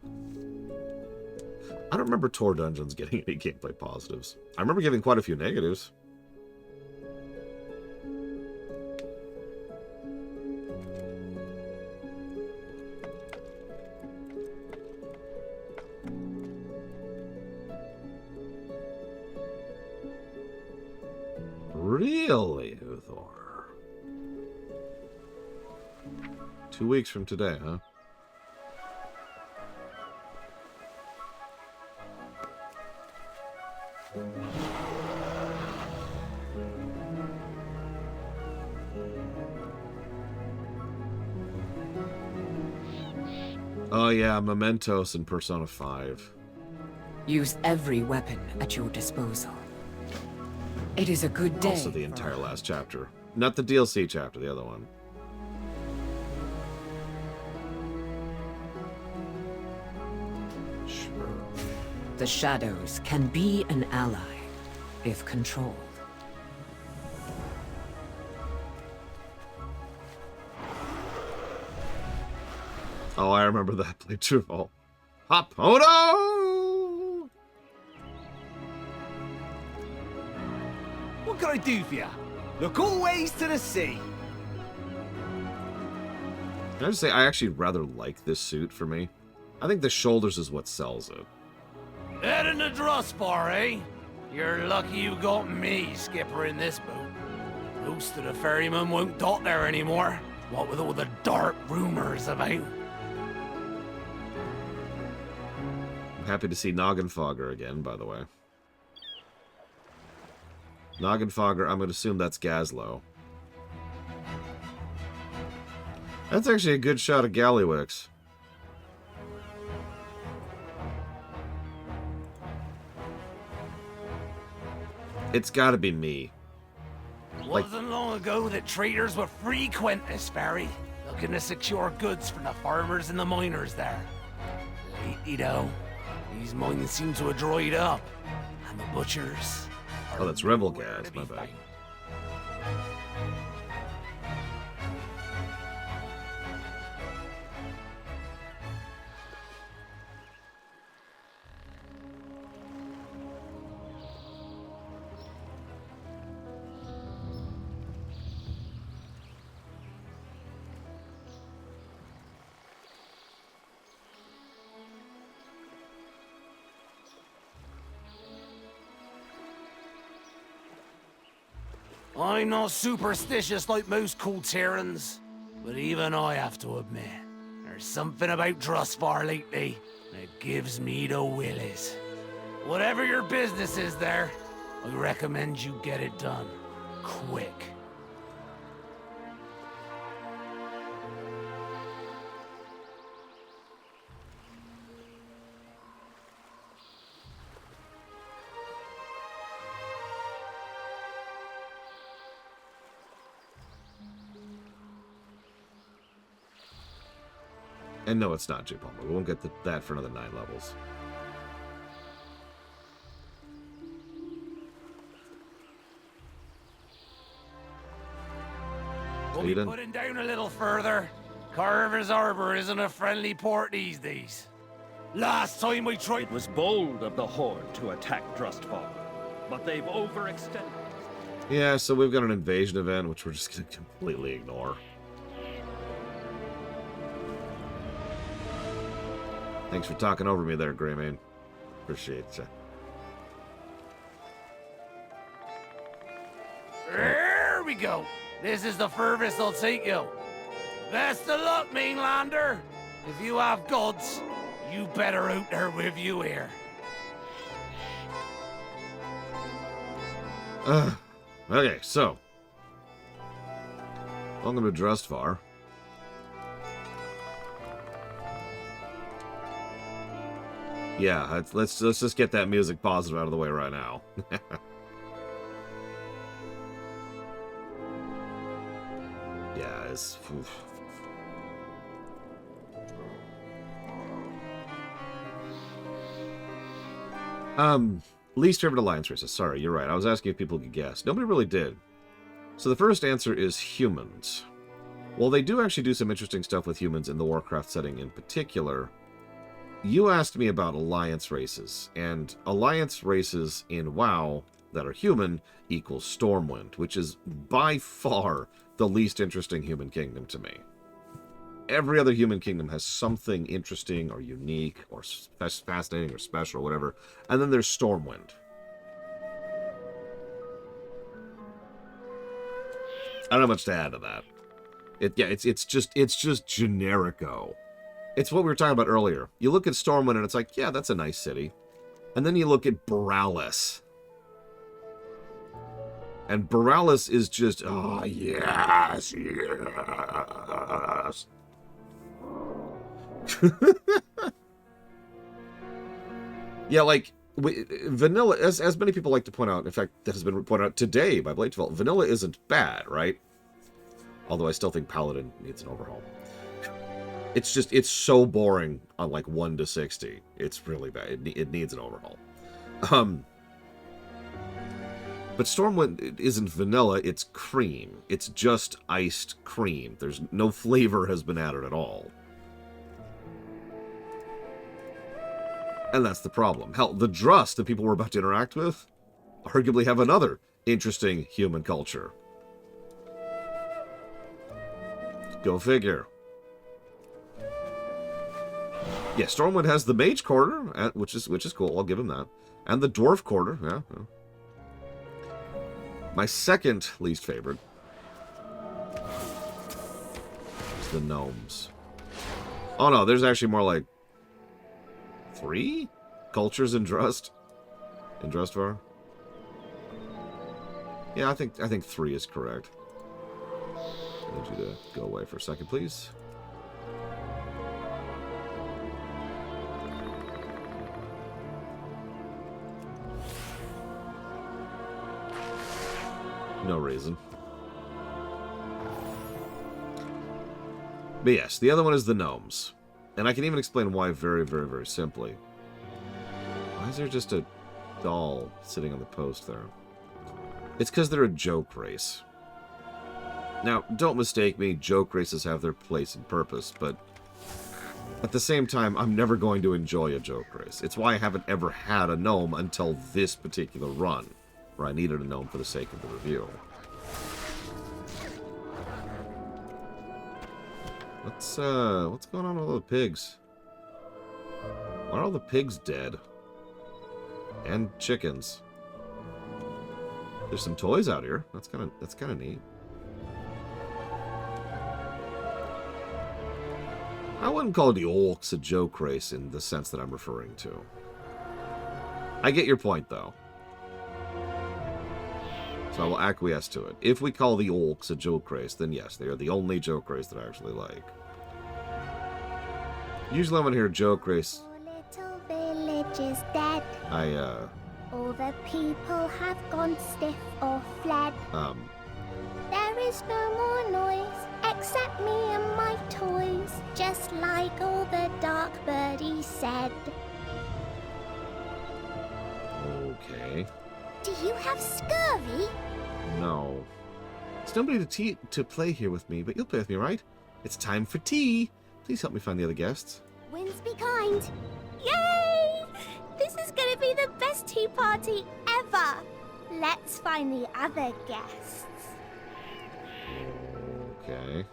I don't remember Tor Dungeons getting any gameplay positives. I remember getting quite a few negatives. Really, Uthor? 2 weeks from today, huh? Oh yeah, Mementos in Persona 5.
Use every weapon at your disposal. It is a good day.
Also the entire last chapter. Not the DLC chapter, the other one. Sure.
The shadows can be an ally, if controlled.
Oh, I remember that playthrough. Hapono!
What can I do for you? Look always to the sea.
Can I just say, I actually rather like this suit for me. I think the shoulders is what sells it.
Heading to Drustvar, eh? You're lucky you got me, skipper, in this boat. Most of the ferrymen won't dock there anymore. What with all the dark rumors about.
I'm happy to see Noggenfogger again, by the way. Noggenfogger, I'm going to assume that's Gazlowe. That's actually a good shot of Gallywix. It's got to be me.
Wasn't long ago that traders would frequent this ferry, looking to secure goods from the farmers and the miners there. Lately, though, these mines seem to have dried up, and the butchers...
Oh, that's Rebel Gaz, my bad.
I'm not superstitious like most Kultirans, but even I have to admit, there's something about Drustvar lately that gives me the willies. Whatever your business is there, I recommend you get it done quick.
And no, it's not J. Palmer. We won't get that for another 9 levels.
We'll be putting down a little further. Carver's Arbor isn't a friendly port these days. Last time we tried...
It was bold of the Horde to attack Drustvar, but they've overextended.
Yeah, so we've got an invasion event, which we're just going to completely ignore. Thanks for talking over me there, Greymane. Appreciate you.
There we go. This is the furthest I'll take you. Best of luck, mainlander. If you have gods, you better out there with you here.
Okay, so. Welcome to Drustvar. Yeah, let's just get that music positive out of the way right now. Yeah, it's... Oof. Least favorite alliance races. Sorry, you're right. I was asking if people could guess. Nobody really did. So the first answer is humans. Well, they do actually do some interesting stuff with humans in the Warcraft setting in particular. You asked me about alliance races, and alliance races in WoW that are human equals Stormwind, which is by far the least interesting human kingdom to me. Every other human kingdom has something interesting or unique or fascinating or special or whatever. And then there's Stormwind. I don't have much to add to that. It's just generico. It's what we were talking about earlier. You look at Stormwind and it's like, yeah, that's a nice city. And then you look at Borealis. And Borealis is just, oh, yes, yes. Yeah, like vanilla, as many people like to point out, in fact, that has been pointed out today by Blade Default, vanilla isn't bad, right? Although I still think Paladin needs an overhaul. It's just, it's so boring on like 1 to 60. It's really bad. It needs an overhaul. But Stormwind isn't vanilla, it's cream. It's just iced cream. There's no flavor has been added at all. And that's the problem. Hell, the Drust that people were about to interact with arguably have another interesting human culture. Go figure. Yeah, Stormwind has the Mage Quarter, which is cool. I'll give him that. And the Dwarf Quarter. Yeah. My second least favorite is the Gnomes. Oh no, there's actually more like 3 cultures in Drustvar. Yeah, I think 3 is correct. I need you to go away for a second, please. No reason. But yes, the other one is the Gnomes. And I can even explain why very, very, very simply. Why is there just a doll sitting on the post there? It's because they're a joke race. Now, don't mistake me, joke races have their place and purpose, but at the same time, I'm never going to enjoy a joke race. It's why I haven't ever had a gnome until this particular run, where I needed a gnome for the sake of the review. What's going on with all the pigs? Why are all the pigs dead? And chickens. There's some toys out here. That's kind of neat. I wouldn't call the orcs a joke race in the sense that I'm referring to. I get your point, though. So I will acquiesce to it. If we call the orcs a joke race, then yes, they are the only joke race that I actually like. Usually when I hear joke race,
Little village is dead. All the people have gone stiff or fled. There is no more noise, except me and my toys, just like all the dark birdies said.
Okay.
Do you have scurvy?
No. There's nobody to play here with me, but you'll play with me, right? It's time for tea. Please help me find the other guests.
Winds be kind. Yay! This is gonna be the best tea party ever. Let's find the other guests.
Okay.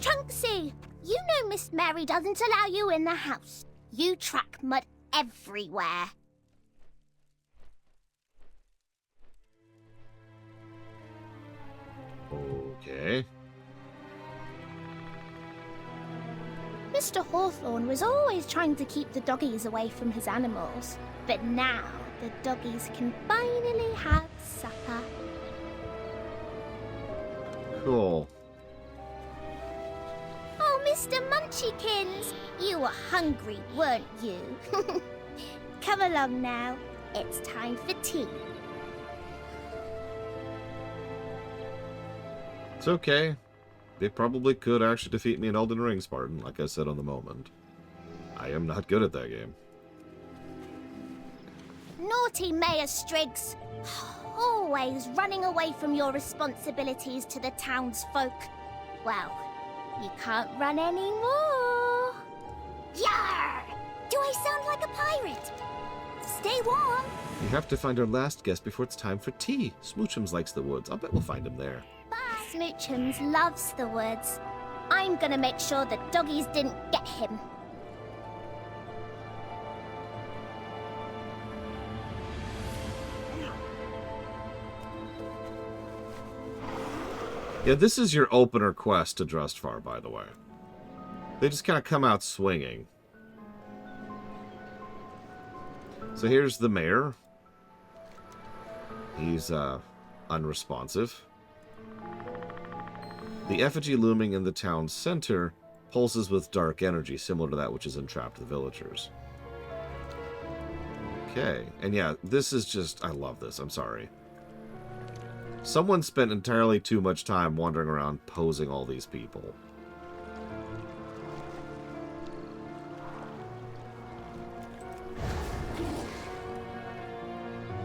Trunksy, you know Miss Mary doesn't allow you in the house. You track mud everywhere.
Okay.
Mr. Hawthorne was always trying to keep the doggies away from his animals, but now the doggies can finally have supper.
Cool.
Oh, Mr. Munchykins, you were hungry, weren't you? Come along now. It's time for tea.
It's okay. They probably could actually defeat me in Elden Ring, Spartan, like I said on the moment. I am not good at that game.
Naughty Mayor Striggs. Always running away from your responsibilities to the townsfolk. Well, you can't run anymore. Yarr! Do I sound like a pirate? Stay warm.
We have to find our last guest before it's time for tea. Smoochums likes the woods. I'll bet we'll find him there.
Smoochums loves the woods. I'm gonna make sure the doggies didn't get him.
Yeah, this is your opener quest to Drustvar, by the way. They just kind of come out swinging. So here's the mayor. He's, unresponsive. The effigy looming in the town center pulses with dark energy, similar to that which has entrapped the villagers. Okay, and yeah, this is just... I love this, I'm sorry. Someone spent entirely too much time wandering around posing all these people.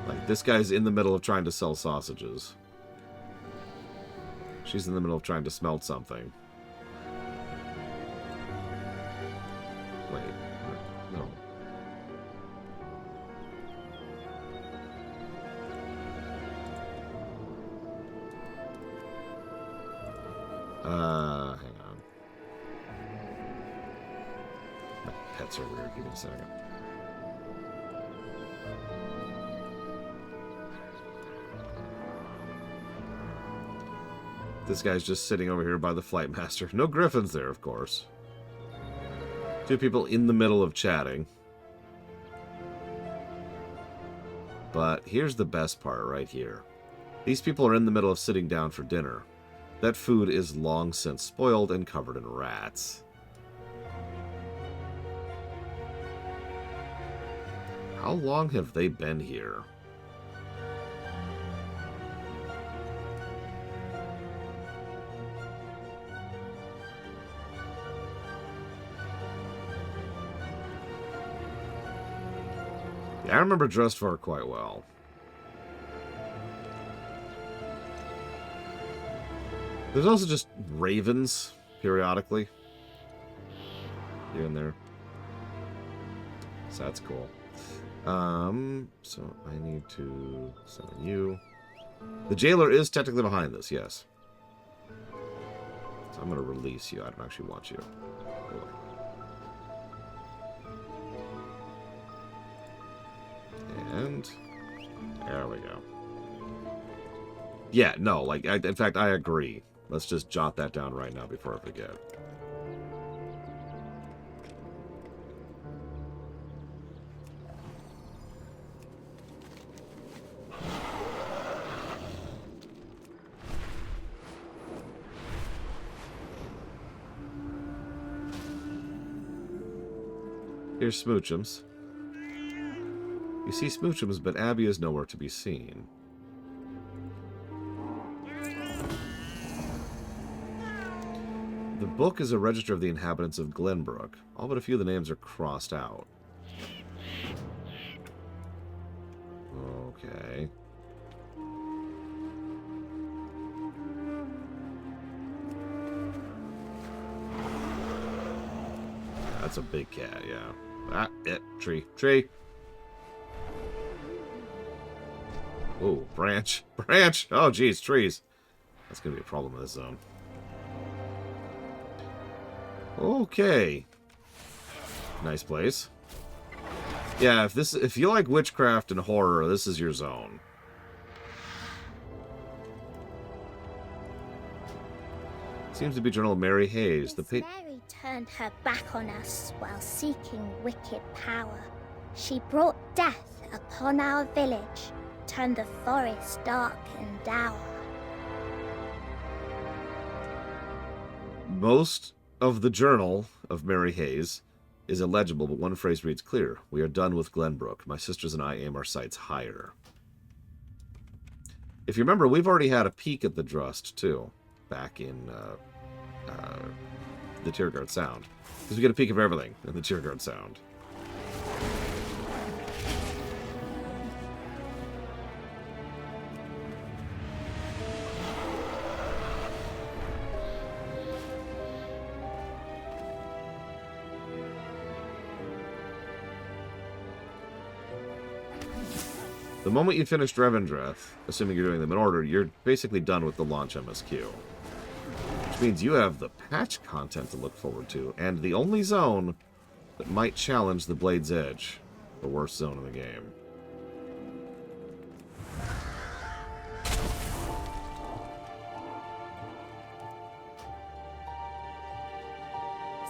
Like, this guy's in the middle of trying to sell sausages. She's in the middle of trying to smelt something. Wait, no. Hang on. My pets are weird. Give me a second. This guy's just sitting over here by the flight master. No griffins there, of course. Two people in the middle of chatting. But here's the best part right here. These people are in the middle of sitting down for dinner. That food is long since spoiled and covered in rats. How long have they been here? Yeah, I remember Drustvar quite well. There's also just ravens, periodically. Here and there. So that's cool. So I need to summon you. The jailer is technically behind this, yes. So I'm going to release you. I don't actually want you. Hold on. And there we go. Yeah, no, like, in fact, I agree. Let's just jot that down right now before I forget. Here's Smoochums. You see Smoochums, but Abby is nowhere to be seen. The book is a register of the inhabitants of Glenbrook. All but a few of the names are crossed out. Okay. That's a big cat, yeah. Ah, tree. Tree! Oh, branch. Branch! Oh, geez, trees. That's gonna be a problem in this zone. Okay. Nice place. Yeah, if you like witchcraft and horror, this is your zone. Seems to be General Mary Hayes, the
Mary turned her back on us while seeking wicked power. She brought death upon our village, turned the forest dark and dour.
Most of the journal of Mary Hayes is illegible, but one phrase reads clear. We are done with Glenbrook. My sisters and I aim our sights higher. If you remember, we've already had a peek at the Drust, too, back in the Tierguard Sound. Because we get a peek of everything in the Tierguard Sound. The moment you finish Revendreth, assuming you're doing them in order, you're basically done with the launch MSQ. Which means you have the patch content to look forward to, and the only zone that might challenge the Blade's Edge, the worst zone in the game.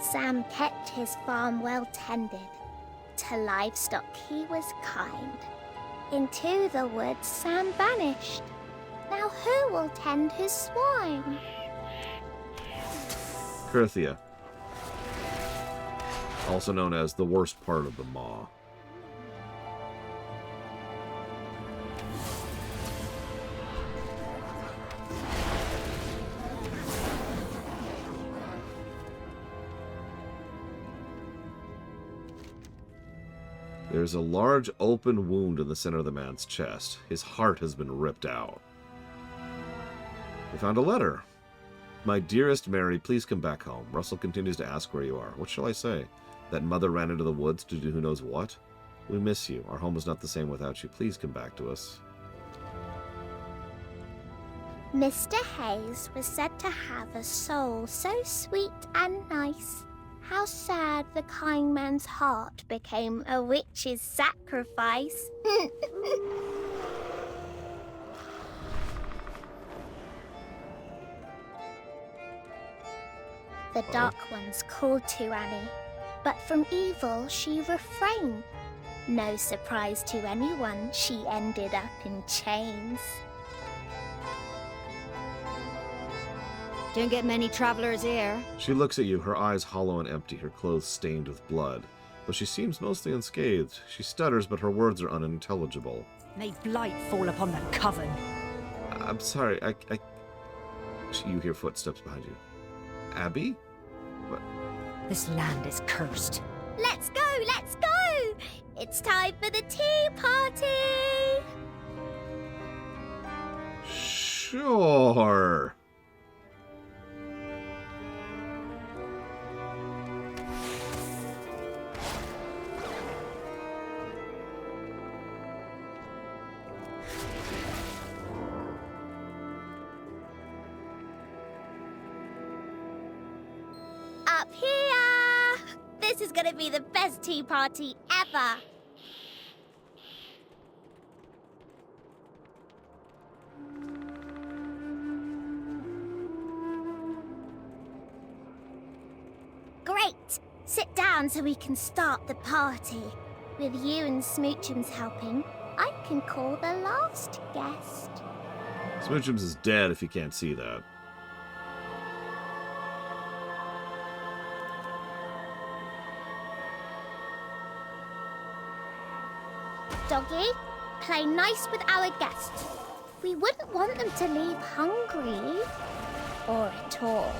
Sam kept his farm well tended. To livestock he was kind. Into the woods Sam vanished. Now who will tend his swine?
Kurthia. Also known as the worst part of the Maw. There's a large open wound in the center of the man's chest. His heart has been ripped out. We found a letter. My dearest Mary, please come back home. Russell continues to ask where you are. What shall I say? That mother ran into the woods to do who knows what? We miss you. Our home is not the same without you. Please come back to us.
Mr. Hayes was said to have a soul so sweet and nice. How sad the kind man's heart became a witch's sacrifice. The Dark Ones called to Annie, but from evil she refrained. No surprise to anyone, she ended up in chains.
Don't get many travelers here.
She looks at you, her eyes hollow and empty, her clothes stained with blood. But she seems mostly unscathed. She stutters, but her words are unintelligible.
May blight fall upon the coven.
I'm sorry, You hear footsteps behind you. Abby? What?
This land is cursed.
Let's go, let's go! It's time for the tea party!
Sure.
Up here! This is gonna be the best tea party ever! Great! Sit down so we can start the party. With you and Smoochums helping, I can call the last guest.
Smoochums is dead if you can't see that.
Doggy, play nice with our guests. We wouldn't want them to leave hungry. Or at all.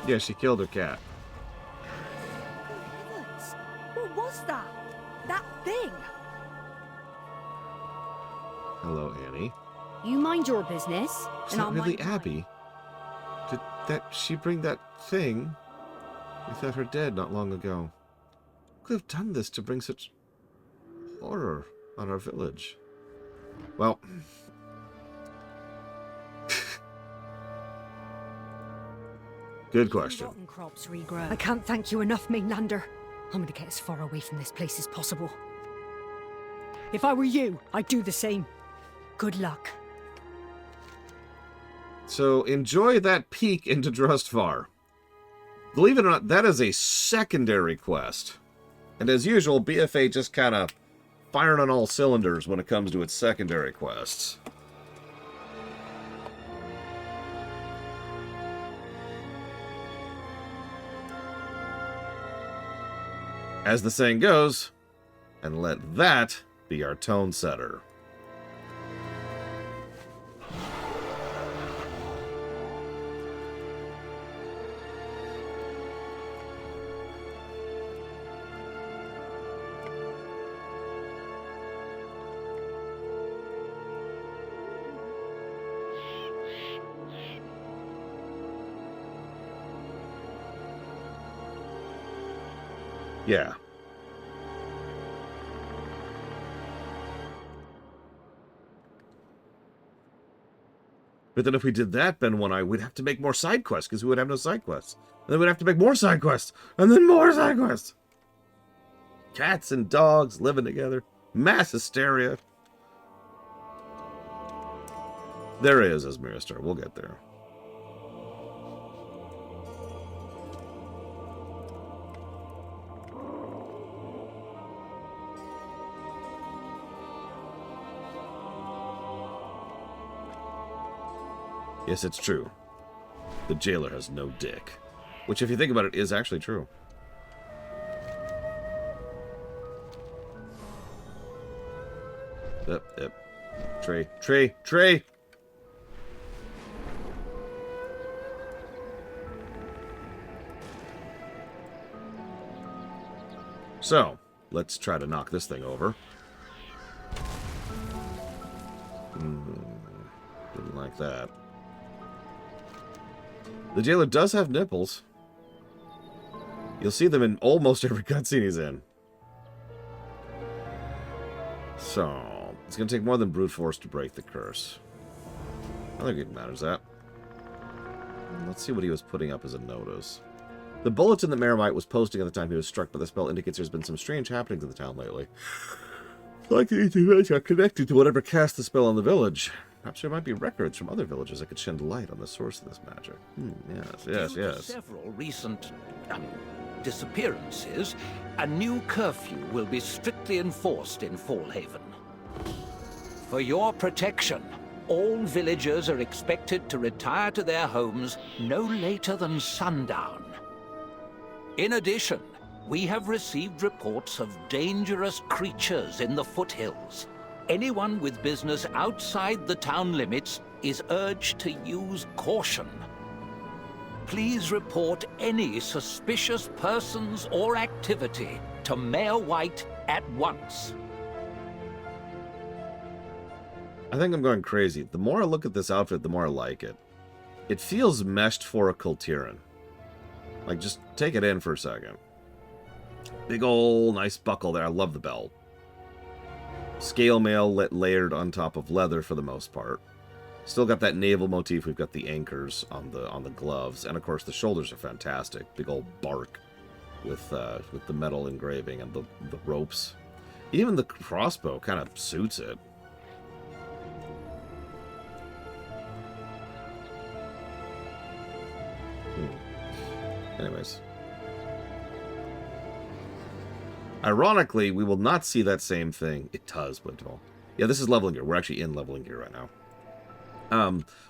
Yeah, she killed her cat.
Heavens! What was that? That thing?
Hello, Annie.
You mind your business,
Is
and
that
I'll
really
mind mine.
Abby? Did she bring that thing? We thought her dead not long ago. Who could have done this to bring such horror on our village? Well, good question.
Rotten crops regrow. I can't thank you enough, Mainlander. I'm gonna get as far away from this place as possible. If I were you, I'd do the same. Good luck.
So enjoy that peek into Drustvar. Believe it or not, that is a secondary quest. And as usual, BFA just kind of firing on all cylinders when it comes to its secondary quests. As the saying goes, and let that be our tone setter. Yeah. But then if we did that, Ben and I, we'd have to make more side quests, because we would have no side quests. And then we'd have to make more side quests, and then more side quests. Cats and dogs living together. Mass hysteria. There is Asmira. We'll get there. Yes, it's true. The jailer has no dick. Which, if you think about it, is actually true. Yep. Tree! So, let's try to knock this thing over. Didn't like that. The jailer does have nipples. You'll see them in almost every cutscene he's in. So, it's going to take more than brute force to break the curse. I think it matters that. Let's see what he was putting up as a notice. The bulletin that Meramite was posting at the time he was struck by the spell indicates there's been some strange happenings in the town lately. Likely these events are connected to whatever cast the spell on the village. Perhaps there might be records from other villages that could shed light on the source of this magic. Yes.
Due to several recent disappearances, a new curfew will be strictly enforced in Fallhaven. For your protection, all villagers are expected to retire to their homes no later than sundown. In addition, we have received reports of dangerous creatures in the foothills. Anyone with business outside the town limits is urged to use caution. Please report any suspicious persons or activity to Mayor White at once.
I think I'm going crazy. The more I look at this outfit, the more I like it. It feels meshed for a Kultiran. Like, just take it in for a second. Big ol' nice buckle there. I love the belt. Scale mail layered on top of leather for the most part. Still got that naval motif. We've got the anchors on the gloves, and of course the shoulders are fantastic. Big old bark with the metal engraving and the ropes. Even the crossbow kind of suits it. Anyways. Ironically, we will not see that same thing. It does, but well. Yeah, this is leveling gear. We're actually in leveling gear right now.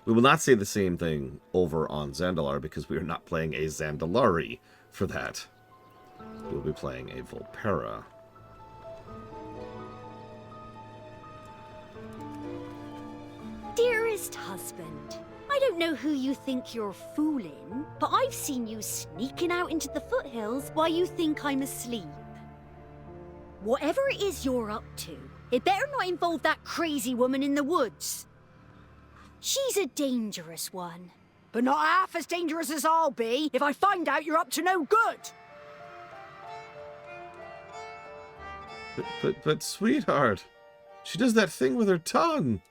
We will not see the same thing over on Zandalar because we are not playing a Zandalari for that. We'll be playing a Volpera.
Dearest husband, I don't know who you think you're fooling, but I've seen you sneaking out into the foothills while you think I'm asleep. Whatever it is you're up to, it better not involve that crazy woman in the woods. She's a dangerous one.
But not half as dangerous as I'll be if I find out you're up to no good.
But sweetheart, she does that thing with her tongue.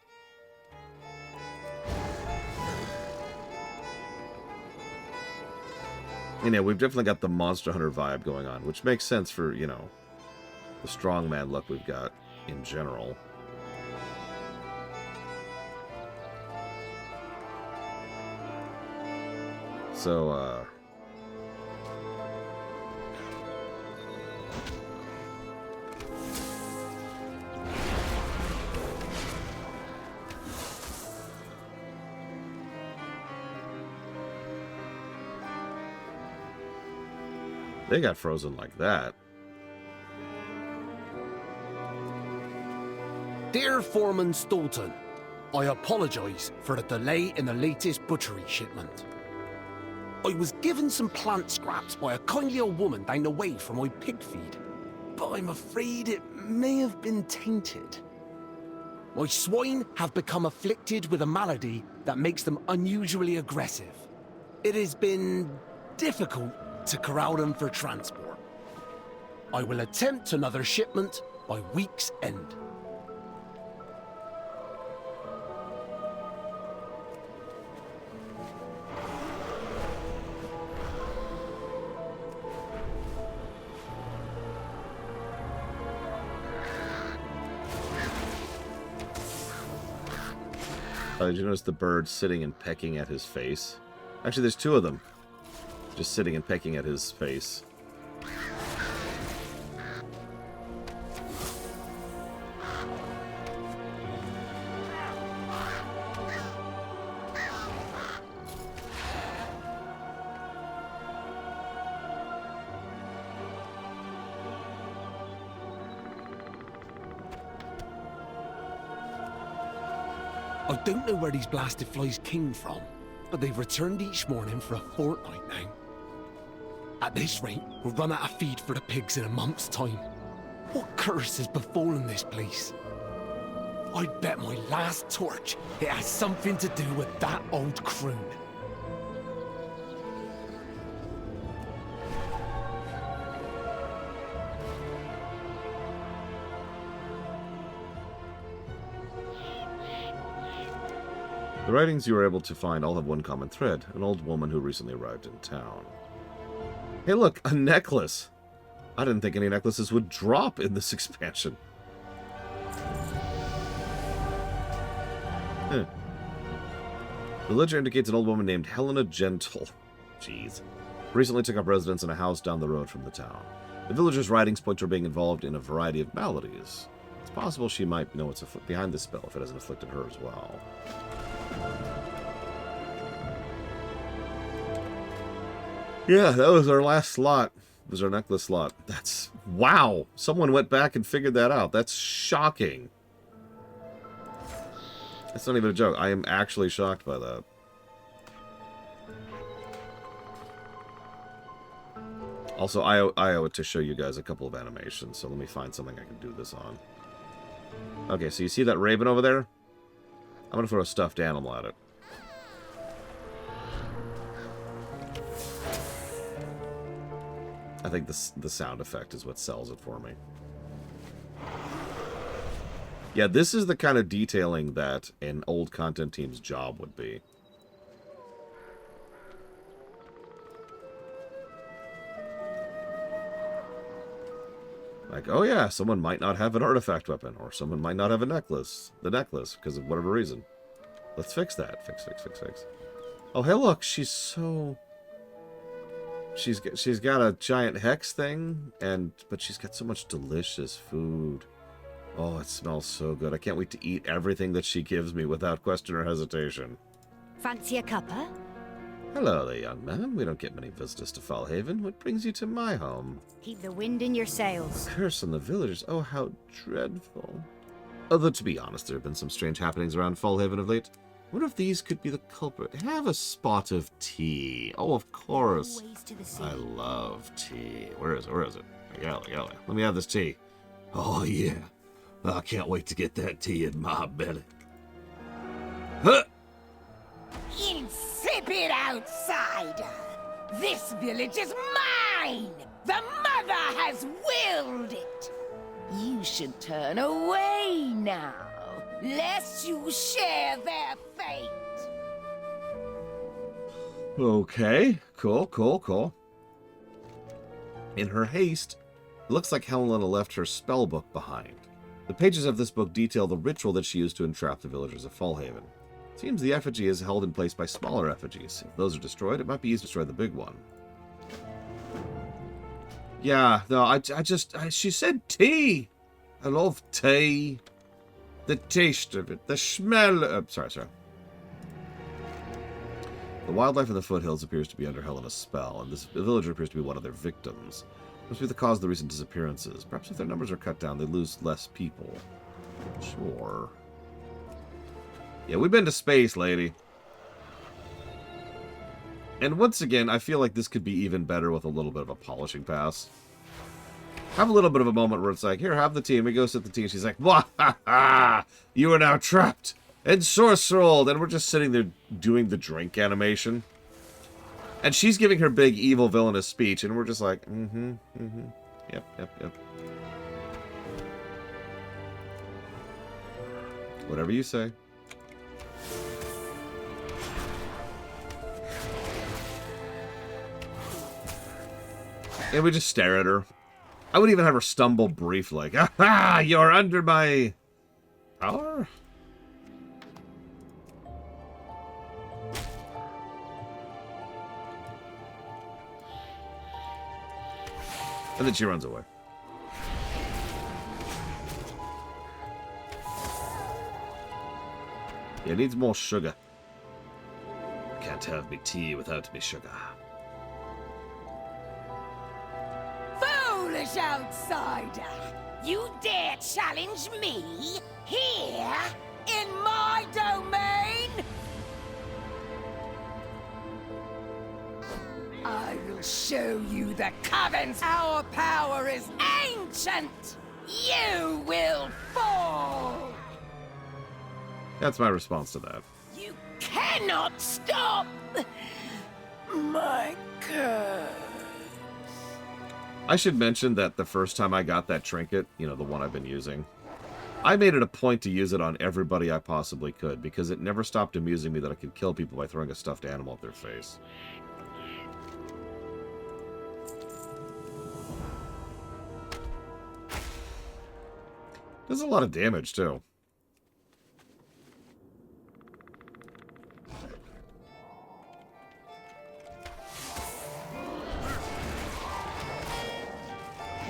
You know, we've definitely got the Monster Hunter vibe going on, which makes sense for, you know, the strongman look we've got in general. So, they got frozen like that.
Dear Foreman Stoughton, I apologise for the delay in the latest butchery shipment. I was given some plant scraps by a kindly old woman down the way for my pig feed, but I'm afraid it may have been tainted. My swine have become afflicted with a malady that makes them unusually aggressive. It has been difficult to corral them for transport. I will attempt another shipment by week's end.
Did you notice the bird sitting and pecking at his face? Actually, there's two of them. Just sitting and pecking at his face.
I don't know where these blasted flies came from, but they've returned each morning for a fortnight now. At this rate, we'll run out of feed for the pigs in a month's time. What curse has befallen this place? I'd bet my last torch it has something to do with that old croon.
The writings you were able to find all have one common thread, an old woman who recently arrived in town. Hey look, a necklace! I didn't think any necklaces would drop in this expansion. The ledger indicates an old woman named Helena Gentle. Jeez. Recently took up residence in a house down the road from the town. The villagers' writings point to her being involved in a variety of maladies. It's possible she might know what's behind this spell if it hasn't afflicted her as well. Yeah, that was our last slot. It was our necklace slot. That's... wow! Someone went back and figured that out. That's shocking. That's not even a joke. I am actually shocked by that. Also, I owe it to show you guys a couple of animations, so let me find something I can do this on. Okay, so you see that raven over there? I'm going to throw a stuffed animal at it. I think the sound effect is what sells it for me. Yeah, this is the kind of detailing that an old content team's job would be. Like, oh yeah, someone might not have an artifact weapon, or someone might not have a necklace. The necklace, because of whatever reason. Let's fix that. Fix. Oh, hey, look, she's so... She's got a giant hex thing, but she's got so much delicious food. Oh, it smells so good. I can't wait to eat everything that she gives me without question or hesitation.
Fancy a cuppa?
Hello there, young man. We don't get many visitors to Fallhaven. What brings you to my home?
Keep the wind in your sails.
Curse on the villagers. Oh, how dreadful. Although, to be honest, there have been some strange happenings around Fallhaven of late. I wonder if these could be the culprit. Have a spot of tea. Oh, of course. I love tea. Where is it? Galley. Let me have this tea. Oh, yeah. I can't wait to get that tea in my belly. Huh!
Insipid outsider! This village is mine! The mother has willed it! You should turn away now, lest you share their fate.
Okay, cool. In her haste, it looks like Helena left her spell book behind. The pages of this book detail the ritual that she used to entrap the villagers of Fallhaven. Seems the effigy is held in place by smaller effigies. If those are destroyed, it might be easy to destroy the big one. Yeah, no, she said tea. I love tea. The taste of it, the smell. Sorry. The wildlife in the foothills appears to be under Helena's spell, and this villager appears to be one of their victims. Must be the cause of the recent disappearances. Perhaps if their numbers are cut down, they lose less people. Sure. Yeah, we've been to space, lady. And once again, I feel like this could be even better with a little bit of a polishing pass. Have a little bit of a moment where it's like, here, have the tea. And we go sit the tea, and she's like, wah, ha, ha, you are now trapped and sorcereled. And we're just sitting there doing the drink animation. And she's giving her big, evil, villainous speech, and we're just like, yep. Whatever you say. And we just stare at her. I would even have her stumble briefly, like, aha, you're under my power? And then she runs away. Yeah, it needs more sugar. Can't have me tea without me sugar.
Foolish outsider! You dare challenge me? Here? In my domain? I will show you the Coven's. Our power is ancient! You will fall!
That's my response to that.
You cannot stop my curse.
I should mention that the first time I got that trinket, you know, the one I've been using, I made it a point to use it on everybody I possibly could, because it never stopped amusing me that I could kill people by throwing a stuffed animal at their face. Does a lot of damage, too.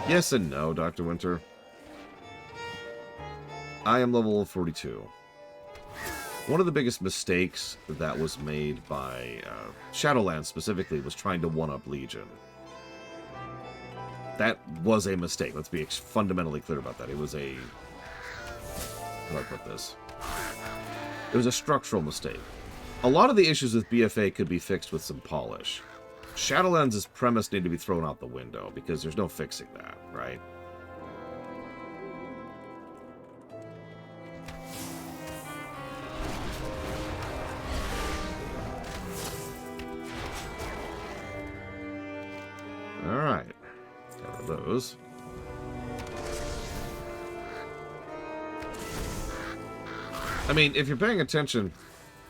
Yes and no, Dr. Winter. I am level 42. One of the biggest mistakes that was made by Shadowlands specifically was trying to one-up Legion. That was a mistake. Let's be fundamentally clear about that. It was a... How do I put this? It was a structural mistake. A lot of the issues with BFA could be fixed with some polish. Shadowlands' premise needed to be thrown out the window, because there's no fixing that, right? Alright. Got rid of those. I mean, if you're paying attention,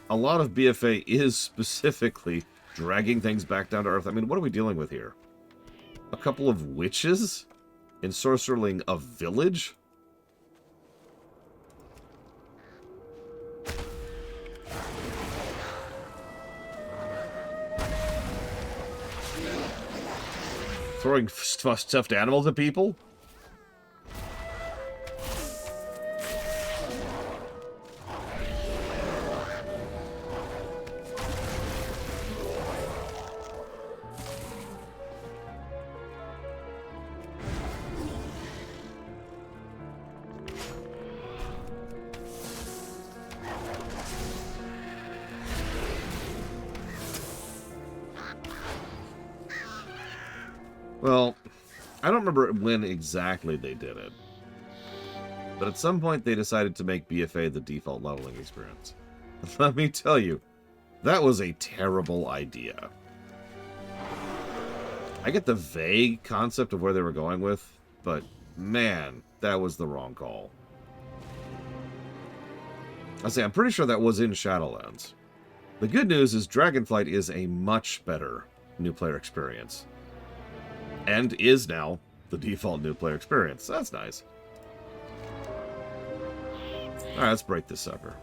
a lot of BFA is specifically dragging things back down to Earth. I mean, what are we dealing with here? A couple of witches ensorcering a village? Throwing stuffed animals at people? Well, I don't remember when exactly they did it, but at some point they decided to make BFA the default leveling experience. Let me tell you, that was a terrible idea. I get the vague concept of where they were going with, but man, that was the wrong call. I'm pretty sure that was in Shadowlands. The good news is Dragonflight is a much better new player experience. And is now the default new player experience. That's nice. Alright, let's break this sucker.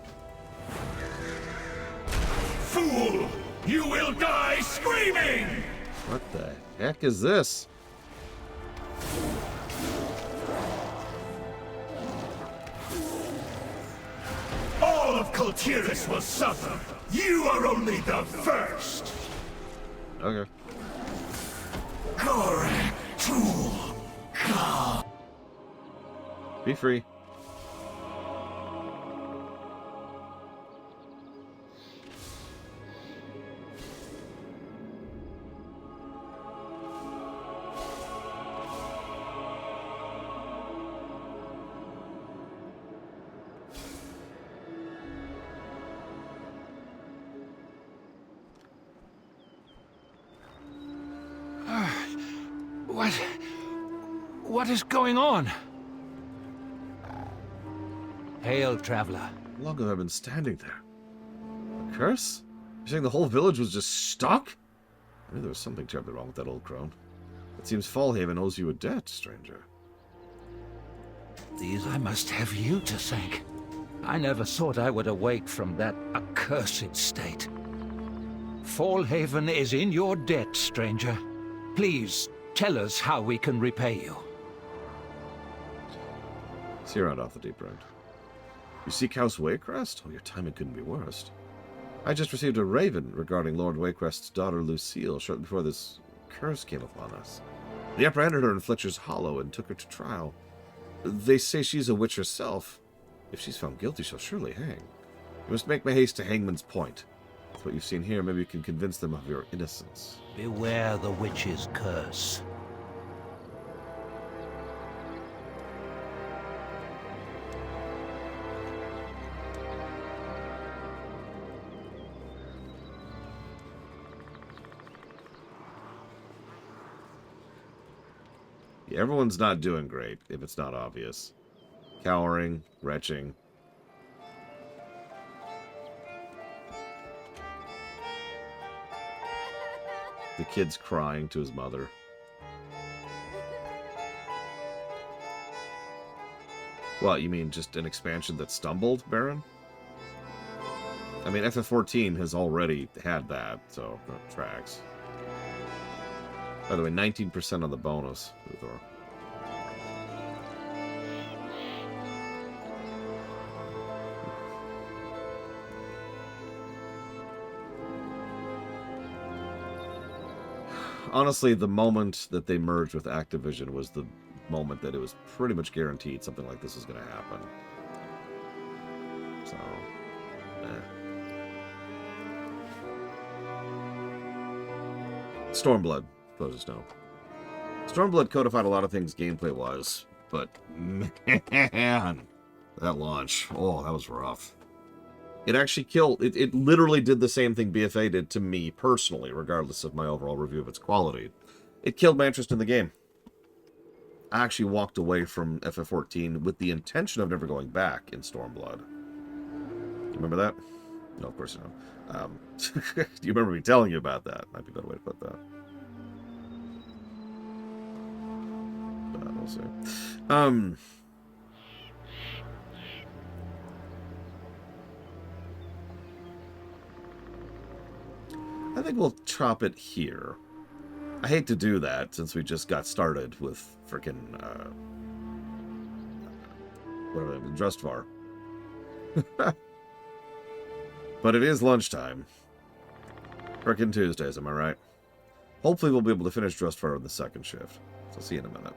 fool! You will die screaming!
What the heck is this?
All of Kultiris will suffer. You are only the first.
Okay.
Correct, tool. Come.
Be free.
What is going on? Hail, traveler.
How long have I been standing there? A curse? You're saying the whole village was just stuck? I knew there was something terribly wrong with that old crone. It seems Fallhaven owes you a debt, stranger.
These I must have you to thank. I never thought I would awake from that accursed state. Fallhaven is in your debt, stranger. Please, tell us how we can repay you.
See you around off the deep road. You seek House Waycrest? Oh, your timing couldn't be worse. I just received a raven regarding Lord Waycrest's daughter Lucille shortly before this curse came upon us. They apprehended her in Fletcher's Hollow and took her to trial. They say she's a witch herself. If she's found guilty, she'll surely hang. You must make my haste to Hangman's Point. With what you've seen here, maybe you can convince them of your innocence.
Beware the witch's curse.
Yeah, everyone's not doing great, if it's not obvious. Cowering, retching. The kid's crying to his mother. What, you mean just an expansion that stumbled, Baron? I mean, FF14 has already had that, so that tracks. By the way, 19% on the bonus, Luthor. Honestly, the moment that they merged with Activision was the moment that it was pretty much guaranteed something like this was going to happen. So, Stormblood. Just know. Stormblood codified a lot of things gameplay-wise, but man, that launch, oh, that was rough. It actually killed, it literally did the same thing BFA did to me personally, regardless of my overall review of its quality. It killed my interest in the game. I actually walked away from FF14 with the intention of never going back in Stormblood. You remember that? No, of course you don't. Do you remember me telling you about that? Might be a better way to put that. We'll see. I think we'll chop it here. I hate to do that since we just got started with frickin' whatever, Drustvar. But it is lunchtime. Frickin' Tuesdays, am I right? Hopefully we'll be able to finish Drustvar in the second shift. So see you in a minute.